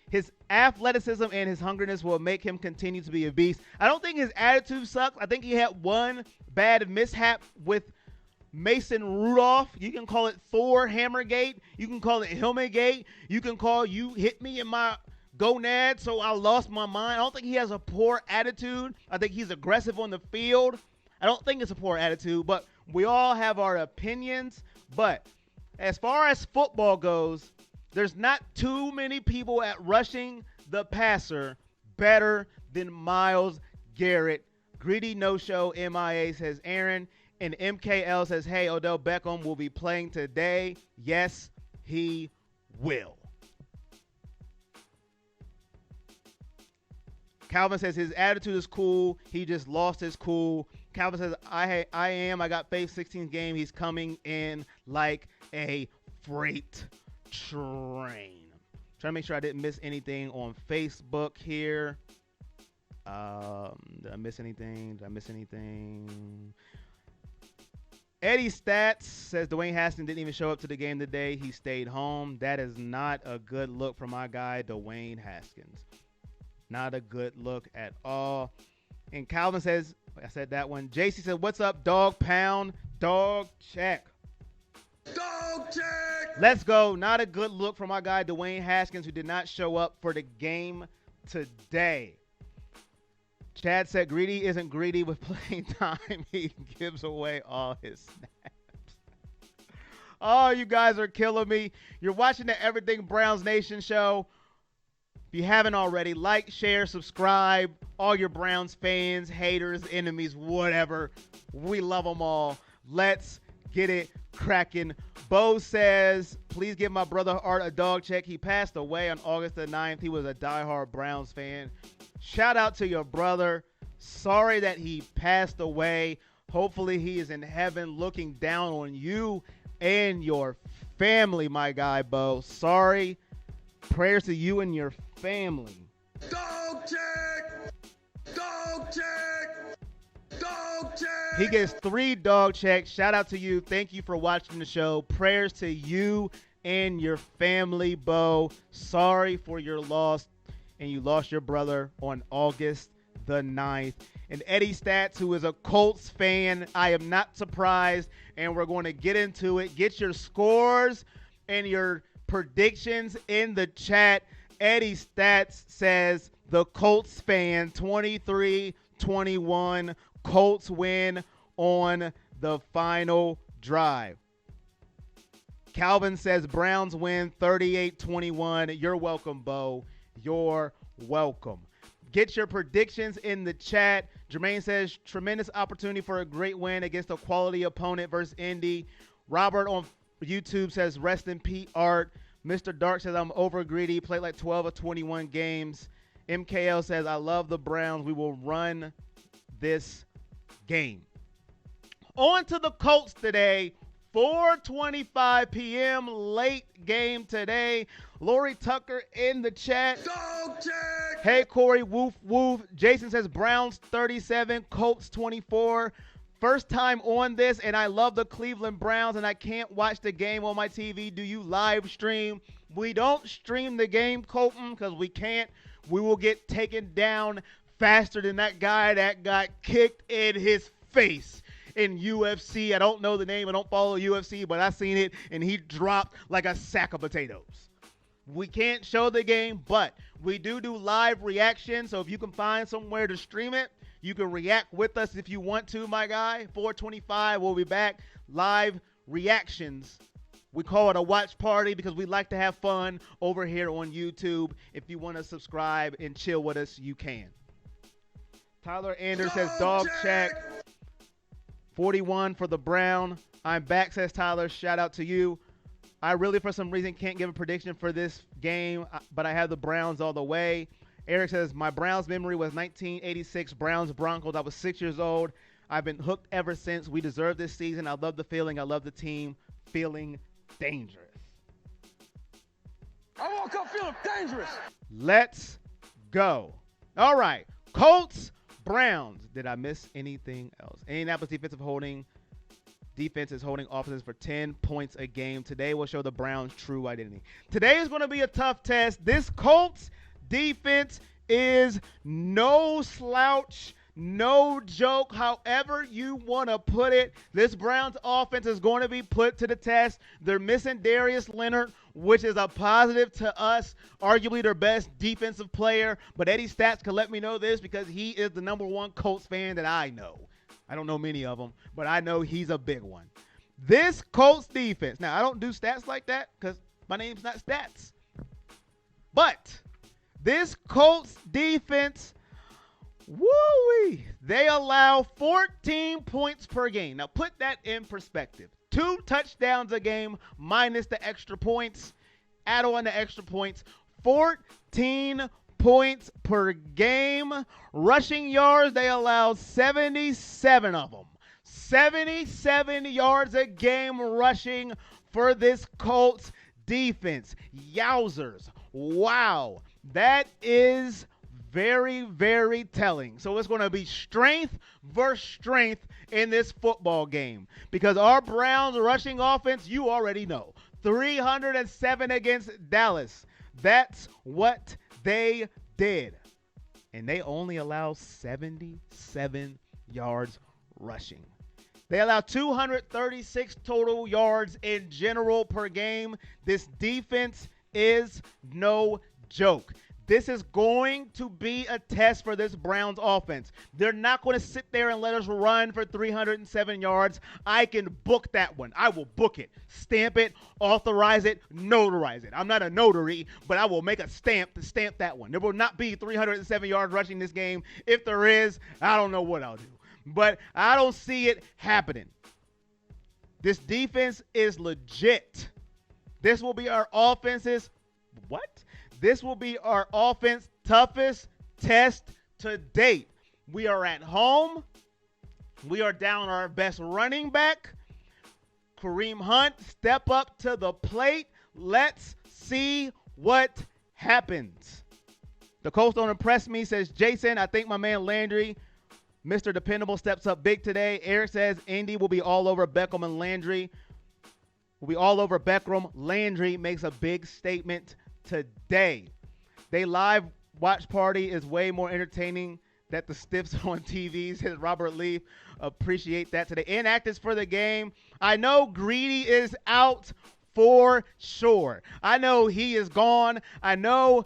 His athleticism and his hungriness will make him continue to be a beast. I don't think his attitude sucks. I think he had one bad mishap with Mason Rudolph. You can call it Thor Hammergate. You can call it Helmetgate. You can call you hit me in my gonad so I lost my mind. I don't think he has a poor attitude. I think he's aggressive on the field. I don't think it's a poor attitude, but we all have our opinions. But as far as football goes, there's not too many people at rushing the passer better than Myles Garrett. Greedy no-show MIA, says Aaron. And MKL says, hey, Odell Beckham will be playing today. Yes, he will. Calvin says his attitude is cool. He just lost his cool. Calvin says, I got faith 16th game. He's coming in like a freight train. Trying to make sure I didn't miss anything on Facebook here. Did I miss anything? Eddie Stats says Dwayne Haskins didn't even show up to the game today. He stayed home. That is not a good look for my guy, Dwayne Haskins. Not a good look at all. And Calvin says, I said that one. JC said, what's up, dog pound? Dog check.
Dog check.
Let's go. Not a good look for my guy, Dwayne Haskins, who did not show up for the game today. Chad said Greedy isn't greedy with playing time. He gives away all his snaps. Oh, you guys are killing me. You're watching the Everything Browns Nation show. If you haven't already, like, share, subscribe. All your Browns fans, haters, enemies, whatever. We love them all. Let's get it cracking. Bo says, please give my brother Art a dog check. He passed away on August the 9th. He was a diehard Browns fan. Shout out to your brother. Sorry that he passed away. Hopefully he is in heaven looking down on you and your family, my guy, Bo. Sorry. Prayers to you and your family.
Dog check. Dog check. Dog check.
He gets 3 dog checks. Shout out to you. Thank you for watching the show. Prayers to you and your family, Bo. Sorry for your loss. And you lost your brother on August the 9th. And Eddie Stats, who is a Colts fan, I am not surprised. And we're going to get into it. Get your scores and your predictions in the chat. Eddie Stats says the Colts fan, 23-21. Colts win on the final drive. Calvin says Browns win 38-21. You're welcome, Bo. You're welcome. Get your predictions in the chat. Jermaine says tremendous opportunity for a great win against a quality opponent versus Indy. Robert on YouTube says rest in peace, Art. Mr. Dark says I'm over greedy. Played like 12 or 21 games. MKL says I love the Browns. We will run this game. On to the Colts today. 4:25 p.m. late game today. Lori Tucker in the chat.
Dog check.
Hey, Corey, woof, woof. Jason says Browns 37, Colts 24. First time on this, and I love the Cleveland Browns, and I can't watch the game on my TV. Do you live stream? We don't stream the game, Colton, because we can't. We will get taken down faster than that guy that got kicked in his face in UFC. I don't know the name. I don't follow UFC, but I seen it, and he dropped like a sack of potatoes. We can't show the game, but we do live reaction. So if you can find somewhere to stream it, you can react with us if you want to, my guy. 4:25, we'll be back. Live reactions. We call it a watch party because we like to have fun over here on YouTube. If you want to subscribe and chill with us, you can. Tyler Anders says dog check. 41 for the Brown. I'm back, says Tyler. Shout out to you. I really, for some reason, can't give a prediction for this game, but I have the Browns all the way. Eric says, my Browns memory was 1986 Browns-Broncos. I was 6 years old. I've been hooked ever since. We deserve this season. I love the feeling. I love the team feeling dangerous.
I woke up feeling dangerous.
Let's go. All right. Colts, Browns. Did I miss anything else? Indianapolis defense is holding offenses for 10 points a game. Today will show the Browns' true identity. Today is going to be a tough test. This Colts defense is no slouch, no joke, however you want to put it. This Browns offense is going to be put to the test. They're missing Darius Leonard, which is a positive to us, arguably their best defensive player. But Eddie Stats can let me know this because he is the number one Colts fan that I know. I don't know many of them, but I know he's a big one. This Colts defense, now I don't do stats like that because my name's not Stats. But this Colts defense, woo-wee, they allow 14 points per game. Now put that in perspective. 2 touchdowns a game minus the extra points. Add on the extra points. 14 points per game. Rushing yards, they allow 77 of them. 77 yards a game rushing for this Colts defense. Yowzers. Wow. That is very, very telling. So it's going to be strength versus strength in this football game because our Browns rushing offense, you already know, 307 against Dallas. That's what they did. And they only allow 77 yards rushing. They allow 236 total yards in general per game. This defense is no joke. This is going to be a test for this Browns offense. They're not going to sit there and let us run for 307 yards. I can book that one. I will book it, stamp it, authorize it, notarize it. I'm not a notary, but I will make a stamp to stamp that one. There will not be 307 yards rushing this game. If there is, I don't know what I'll do. But I don't see it happening. This defense is legit. This will be our offense's what? This will be our offense toughest test to date. We are at home. We are down our best running back. Kareem Hunt, step up to the plate. Let's see what happens. The Colts don't impress me, says Jason. I think my man Landry, Mr. Dependable, steps up big today. Eric says Indy will be all over Beckham and Landry. Will be all over Beckham. Landry makes a big statement today. They live watch party is way more entertaining than the stiffs on TV, says Robert Leaf. Appreciate that today. Inactives for the game. I know Greedy is out for sure. I know he is gone. I know,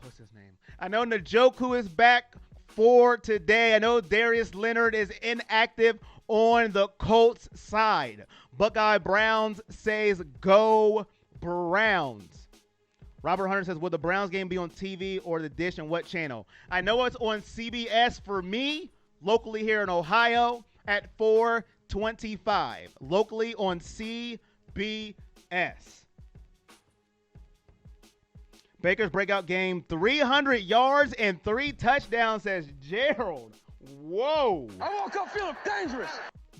what's his name? I know Njoku is back for today. I know Darius Leonard is inactive on the Colts side. Buckeye Browns says go Browns. Robert Hunter says, will the Browns game be on TV or the dish and what channel? I know it's on CBS for me, locally here in Ohio at 4:25. Locally on CBS. Baker's breakout game, 300 yards and 3 touchdowns, says Gerald. Whoa.
I woke up feeling dangerous.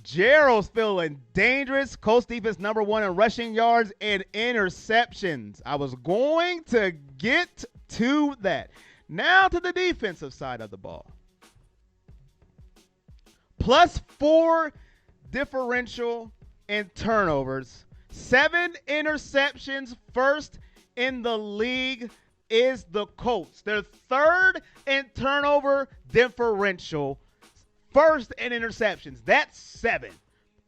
Gerald's feeling dangerous. Colts defense number 1 in rushing yards and interceptions. I was going to get to that. Now to the defensive side of the ball. +4 differential in turnovers. 7 interceptions. First in the league is the Colts. They're third in turnover differential. First in interceptions. That's 7.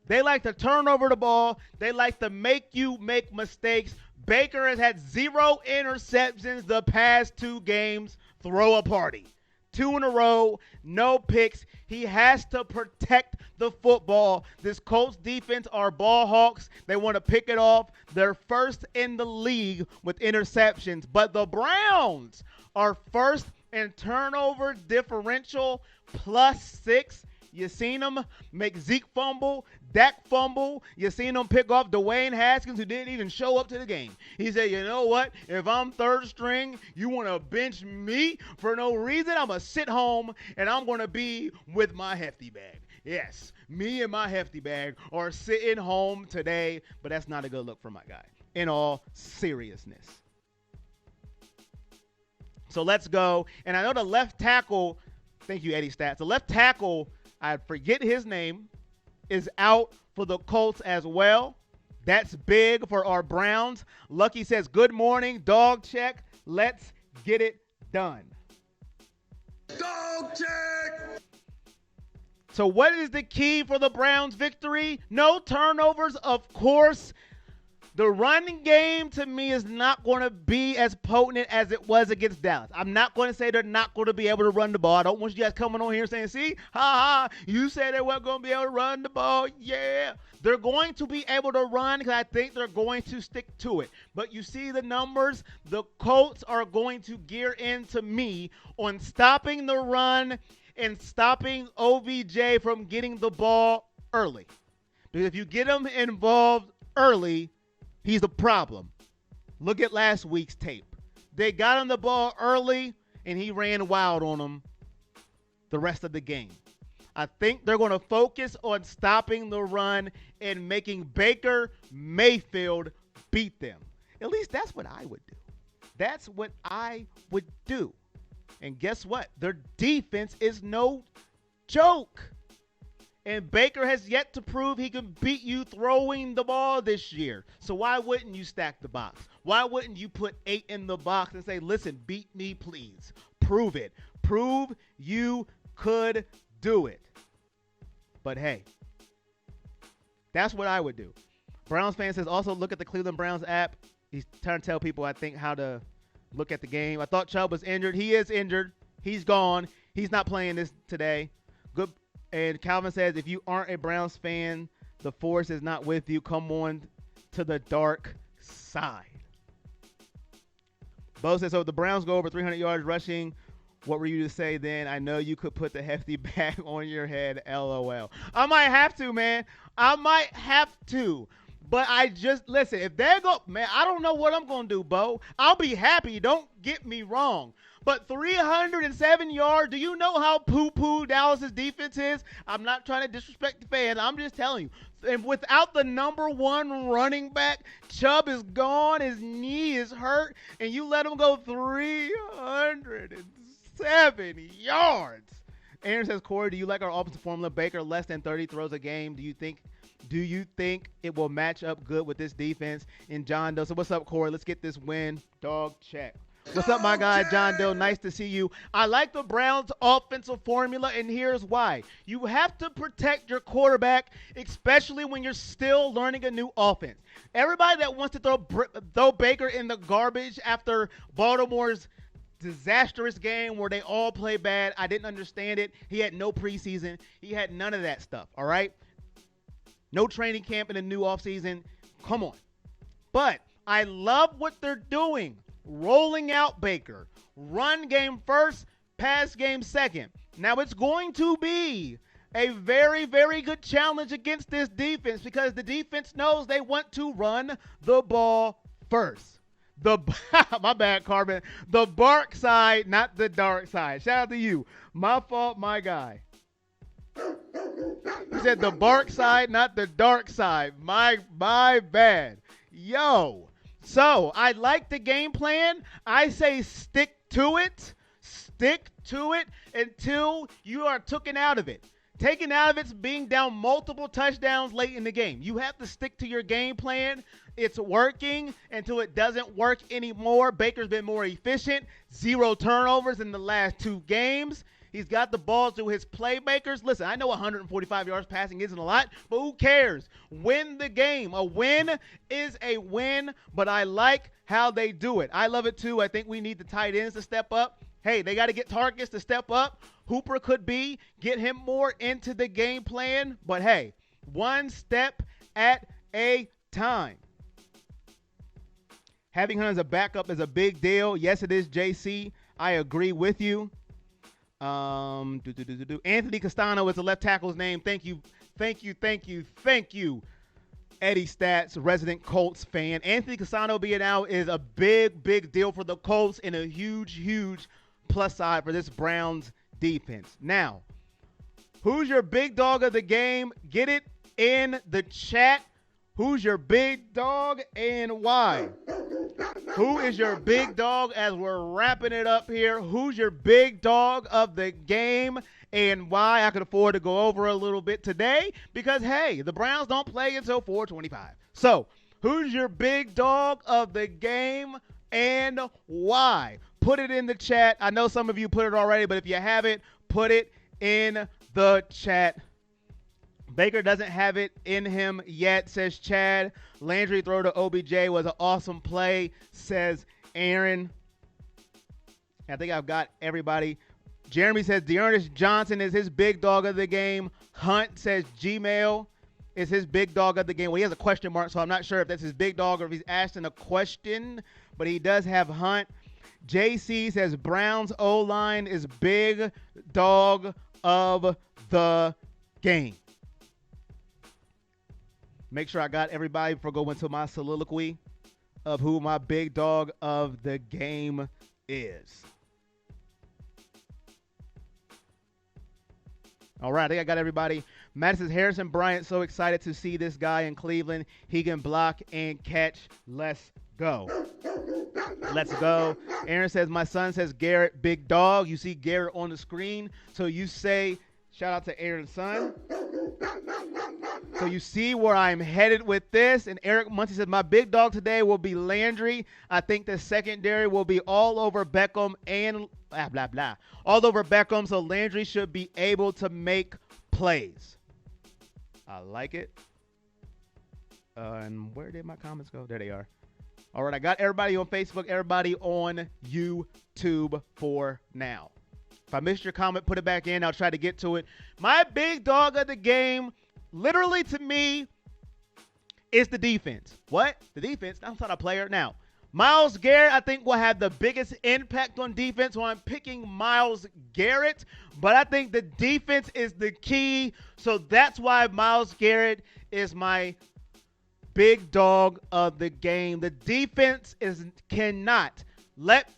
They like to turn over the ball. They like to make you make mistakes. Baker has had 0 interceptions the past 2 games. Throw a party. 2 in a row. No picks. He has to protect the football. This Colts defense are ball hawks. They want to pick it off. They're first in the league with interceptions. But the Browns are first in turnover differential, +6. You seen them make Zeke fumble, Dak fumble. You seen them pick off Dwayne Haskins, who didn't even show up to the game. He said, you know what? If I'm third string, you want to bench me for no reason? I'm going to sit home, and I'm going to be with my hefty bag. Yes, me and my hefty bag are sitting home today, but that's not a good look for my guy, in all seriousness. So let's go. And I know the left tackle, thank you, Eddie Stats. The left tackle, I forget his name, is out for the Colts as well. That's big for our Browns. Lucky says, good morning, dog check. Let's Get it done.
Dog check.
So what is the key for the Browns' victory? No turnovers, of course. The running game, to me, is not going to be as potent as it was against Dallas. I'm not going to say they're not going to be able to run the ball. I don't want you guys coming on here saying, see, ha, you said they weren't going to be able to run the ball. Yeah. They're going to be able to run because I think they're going to stick to it. But you see the numbers. The Colts are going to gear into me on stopping the run and stopping OBJ from getting the ball early. Because if you get him involved early, he's a problem. Look at last week's tape. They got him the ball early, and he ran wild on them the rest of the game. I think they're going to focus on stopping the run and making Baker Mayfield beat them. At least that's what I would do. That's what I would do. And guess what? Their defense is no joke. And Baker has yet to prove he can beat you throwing the ball this year. So why wouldn't you stack the box? Why wouldn't you put 8 in the box and say, listen, beat me, please. Prove it. Prove you could do it. But hey, that's what I would do. Browns fan says also look at the Cleveland Browns app. He's trying to tell people, I think, how to look at the game. I thought Chubb was injured. He is injured. He's gone. He's not playing this today. Good. And Calvin says, if you aren't a Browns fan, the force is not with you. Come on to the dark side. Bo says, so if the Browns go over 300 yards rushing, what were you to say then? I know you could put the hefty bag on your head, LOL. I might have to, man. I might have to. But I just, listen, if they go, man, I don't know what I'm going to do, Bo. I'll be happy. Don't get me wrong. But 307 yards, do you know how poo-poo Dallas's defense is? I'm not trying to disrespect the fans. I'm just telling you. And without the number one running back, Chubb is gone. His knee is hurt. And you let him go 307 yards. Aaron says, Corey, do you like our offensive formula? Baker less than 30 throws a game. Do you think it will match up good with this defense? And John Doe. So what's up, Corey? Let's get this win. Dog check. What's up, my guy, John Doe? Nice to see you. I like the Browns' offensive formula, and here's why. You have to protect your quarterback, especially when you're still learning a new offense. Everybody that wants to throw Baker in the garbage after Baltimore's disastrous game where they all play bad, I didn't understand it. He had no preseason. He had none of that stuff, all right? No training camp in the new offseason. Come on. But I love what they're doing. Rolling out Baker. Run game first, pass game second. Now it's going to be a very, very good challenge against this defense because the defense knows they want to run the ball first. My bad, Carbon. The bark side, not the dark side. Shout out to you. My fault, my guy. He said the bark side, not the dark side. My bad. Yo. So, I like the game plan. I say stick to it. Stick to it until you are taken out of it. Taken out of it's being down multiple touchdowns late in the game. You have to stick to your game plan. It's working until it doesn't work anymore. Baker's been more efficient. 0 turnovers in the last 2 games. He's got the ball to his playmakers. Listen, I know 145 yards passing isn't a lot, but who cares? Win the game. A win is a win, but I like how they do it. I love it too. I think we need the tight ends to step up. Hey, they got to get targets to step up. Hooper could get him more into the game plan, but hey, one step at a time. Having him as a backup is a big deal. Yes, it is, JC. I agree with you. Anthony Castano is the left tackle's name. Thank you. Eddie Stats, resident Colts fan. Anthony Castano being out is a big deal for the Colts and a huge plus side for this Browns defense. Now, who's your big dog of the game? Get it in the chat. Who's your big dog and why? Who is your big dog as we're wrapping it up here? Who's your big dog of the game and why? I could afford to go over a little bit today because, hey, the Browns don't play until 4:25. So, who's your big dog of the game and why? put it in the chat. I know some of you put it already, but if you haven't, put it in the chat. Baker doesn't have it in him yet, says Chad. Landry throw to OBJ was an awesome play, says Aaron. I think I've got everybody. Jeremy says Dearness Johnson is his big dog of the game. Hunt says Gmail is his big dog of the game. Well, he has a question mark, so I'm not sure if that's his big dog or if he's asking a question, but he does have Hunt. JC says Browns O-line is big dog of the game. Make sure I got everybody before going to my soliloquy of who my big dog of the game is. All right, I think I got everybody. Matt says Harrison Bryant, so excited to see this guy in Cleveland. He can block and catch. Let's go. Let's go. Aaron says, my son says Garrett, big dog. You see Garrett on the screen. So you say, shout out to Aaron's son. So you see where I'm headed with this. And Eric Muncie said, my big dog today will be Landry. I think the secondary will be all over Beckham and blah, blah, blah. All over Beckham, so Landry should be able to make plays. I like it. And where did my comments go? There they are. All right, I got everybody on Facebook, everybody on YouTube for now. If I missed your comment, put it back in. I'll try to get to it. My big dog of the game, literally to me, is the defense. What? The defense? I'm not a player. Now, Myles Garrett, I think, will have the biggest impact on defense, so I'm picking Myles Garrett. But I think the defense is the key, so that's why Myles Garrett is my big dog of the game. The defense cannot let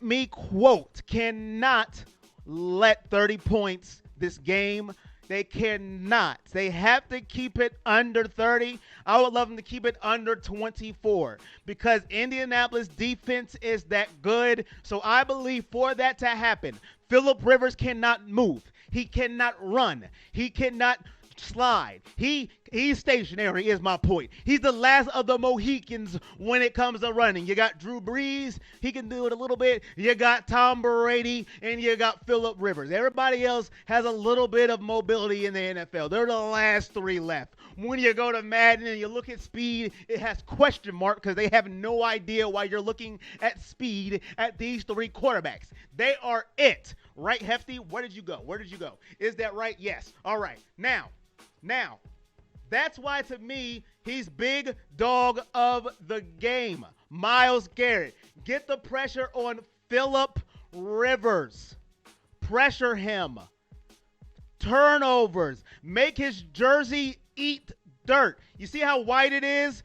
let 30 points this game. They cannot. They have to keep it under 30. I would love them to keep it under 24 because Indianapolis defense is that good. So I believe for that to happen, Phillip Rivers cannot move. He cannot run. He cannot slide. He's stationary is my point. He's the last of the Mohicans when it comes to running. You got Drew Brees. He can do it a little bit. You got Tom Brady and you got Phillip Rivers. Everybody else has a little bit of mobility in the NFL. They're the last three left. When you go to Madden and you look at speed, it has question mark because they have no idea why you're looking at speed at these three quarterbacks. They are it. Right, Hefty? Where did you go? Where did you go? Is that right? Yes. All right. Now, that's why to me, he's big dog of the game. Myles Garrett. Get the pressure on Phillip Rivers. Pressure him. Turnovers. Make his jersey eat dirt. You see how white it is?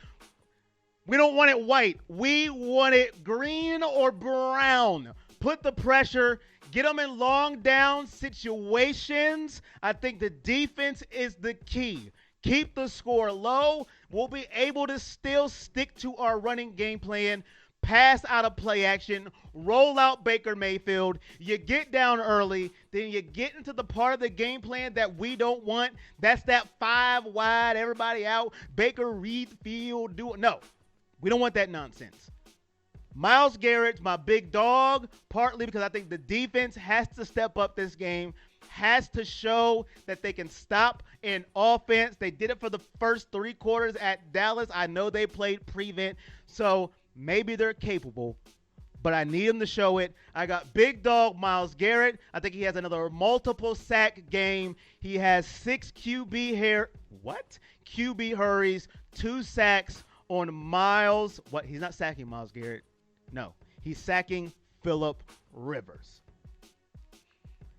We don't want it white. We want it green or brown. Put the pressure. Get them in long down situations. I think the defense is the key. Keep the score low. We'll be able to still stick to our running game plan. Pass out of play action. Roll out Baker Mayfield. You get down early. Then you get into the part of the game plan that we don't want. That's that 5 wide, everybody out. Baker read field. No, we don't want that nonsense. Myles Garrett's my big dog, partly because I think the defense has to step up this game, has to show that they can stop in offense. They did it for the first 3 quarters at Dallas. I know they played prevent, so maybe they're capable, but I need them to show it. I got big dog Myles Garrett. I think he has another multiple sack game. He has 6 QB hurries, 2 sacks on Myles. What? He's not sacking Myles Garrett. No, he's sacking Phillip Rivers.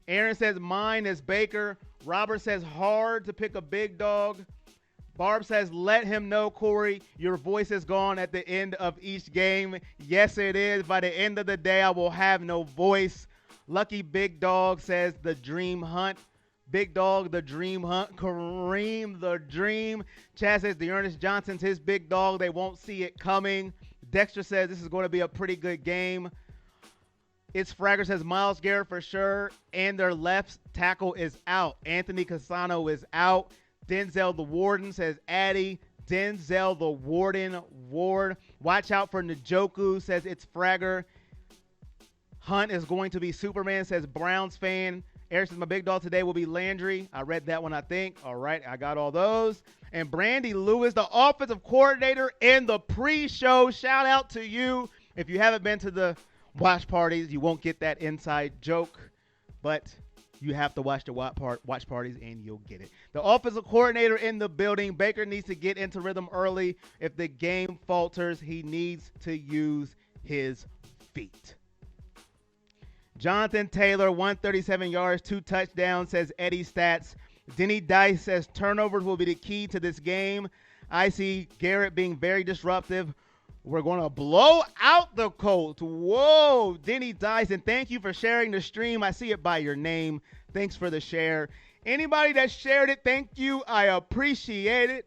Aaron says mine is Baker. Robert says hard to pick a big dog. Barb says let him know, Corey, your voice is gone at the end of each game. Yes, it is. By the end of the day, I will have no voice. Lucky Big Dog says the dream hunt. Big Dog, the dream hunt. Kareem, the dream. Chad says Dearness Johnson's his big dog. They won't see it coming. Dexter says this is going to be a pretty good game. It's Fragger says Myles Garrett for sure. And their left tackle is out. Anthony Casano is out. Denzel the Warden says Addy. Denzel the Warden Ward. Watch out for Njoku says it's Fragger. Hunt is going to be Superman, says Browns fan. Eric says my big dog today will be Landry. I read that one, I think. All right, I got all those. And Brandy Lewis, the offensive coordinator in the pre-show. Shout out to you. If you haven't been to the watch parties, you won't get that inside joke. But you have to watch the watch parties and you'll get it. The offensive coordinator in the building. Baker needs to get into rhythm early. If the game falters, he needs to use his feet. Jonathan Taylor, 137 yards, 2 touchdowns, says Eddie Stats. Denny Dice says turnovers will be the key to this game. I see Garrett being very disruptive. We're going to blow out the Colts. Whoa, Denny Dice, and thank you for sharing the stream. I see it by your name. Thanks for the share. Anybody that shared it, thank you. I appreciate it.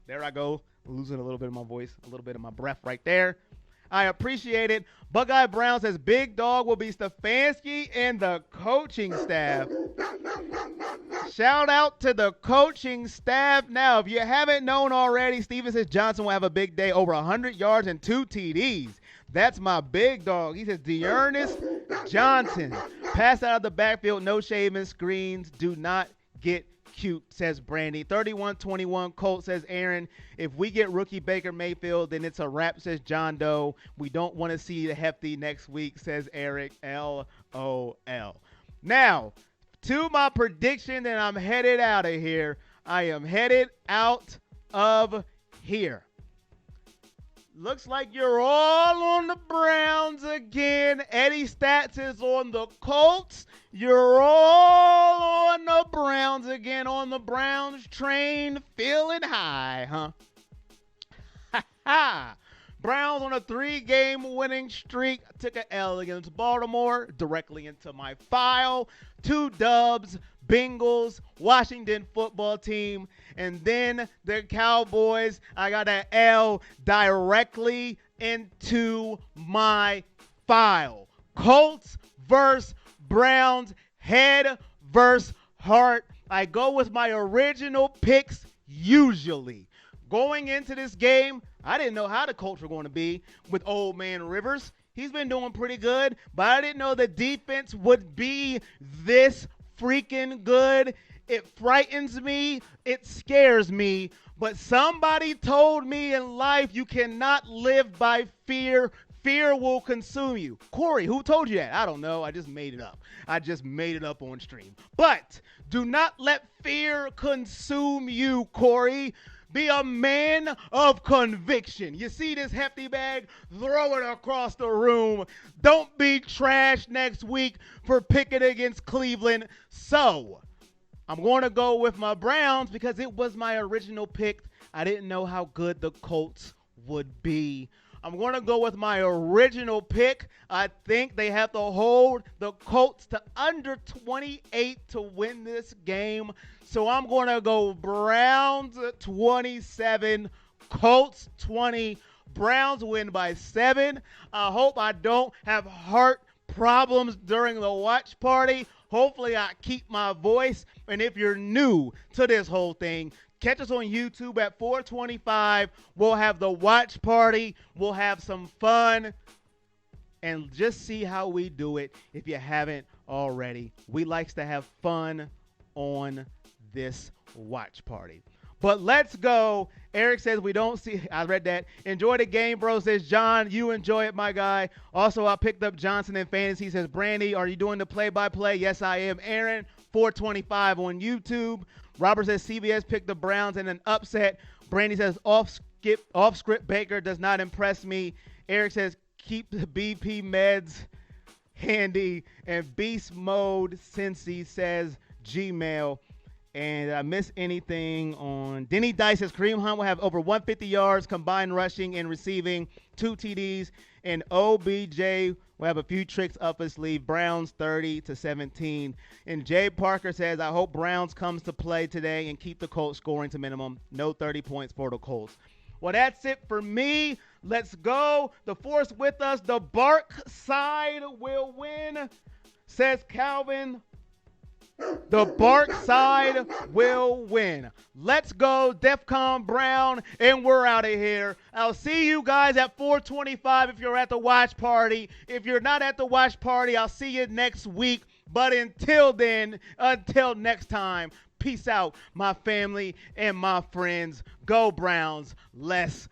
There I go, losing a little bit of my voice, a little bit of my breath right there. I appreciate it. Buckeye Brown says Big Dog will be Stefanski and the coaching staff. Shout out to the coaching staff. Now, if you haven't known already, Steven says Johnson will have a big day, over 100 yards and 2 TDs. That's my big dog. He says Dearness Johnson. Pass out of the backfield, no shaving screens. Do not get cute, says Brandy. 31-21 Colts, says Aaron. If we get rookie Baker Mayfield, then it's a wrap, says John Doe. We don't want to see the hefty next week, says Eric. LOL. Now, to my prediction, and I'm headed out of here. I am headed out of here. Looks like you're all on the Browns again. Eddie Stats is on the Colts. You're all on the Browns again, on the Browns train, feeling high, huh? Ha ha. Browns on a 3-game winning streak. I took an L against Baltimore, directly into my file. 2 dubs, Bengals, Washington football team, and then the Cowboys. I got an L directly into my file. Colts versus Browns, head versus heart. I go with my original picks usually. Going into this game, I didn't know how the Colts were going to be with old man Rivers. He's been doing pretty good, but I didn't know the defense would be this freaking good. It frightens me. It scares me. But somebody told me in life you cannot live by fear. Fear will consume you. Corey, who told you that? I don't know. I just made it up. I just made it up on stream. But do not let fear consume you, Corey. Be a man of conviction. You see this hefty bag? Throw it across the room. Don't be trash next week for picking against Cleveland. So, I'm going to go with my Browns because it was my original pick. I didn't know how good the Colts would be. I'm going to go with my original pick. I think they have to hold the Colts to under 28 to win this game. So I'm going to go Browns 27, Colts 20. Browns win by 7. I hope I don't have heart problems during the watch party. Hopefully I keep my voice. And if you're new to this whole thing, catch us on YouTube at 425. We'll have the watch party. We'll have some fun. And just see how we do it if you haven't already. We likes to have fun on this watch party. But let's go. Eric says we don't see. I read that. Enjoy the game, bro, says John. You enjoy it, my guy. Also, I picked up Johnson in fantasy, says Brandy. Are you doing the play-by-play? Yes, I am. Aaron, 425 on YouTube. Robert says CBS picked the Browns in an upset. Brandy says off-script Baker does not impress me. Eric says keep the BP meds handy. And beast mode, Cincy says Gmail. And I miss anything on Denny Dice says Kareem Hunt will have over 150 yards combined rushing and receiving, 2 TDs, and OBJ will have a few tricks up his sleeve. Browns 30-17. And Jay Parker says I hope Browns comes to play today and keep the Colts scoring to minimum. No 30 points for the Colts. Well, that's it for me. Let's go. The force with us. The Bark side will win, says Calvin. The Bark side will win. Let's go, DEFCON Brown, and we're out of here. I'll see you guys at 425 if you're at the watch party. If you're not at the watch party, I'll see you next week. But until then, until next time, peace out, my family and my friends. Go Browns. Let's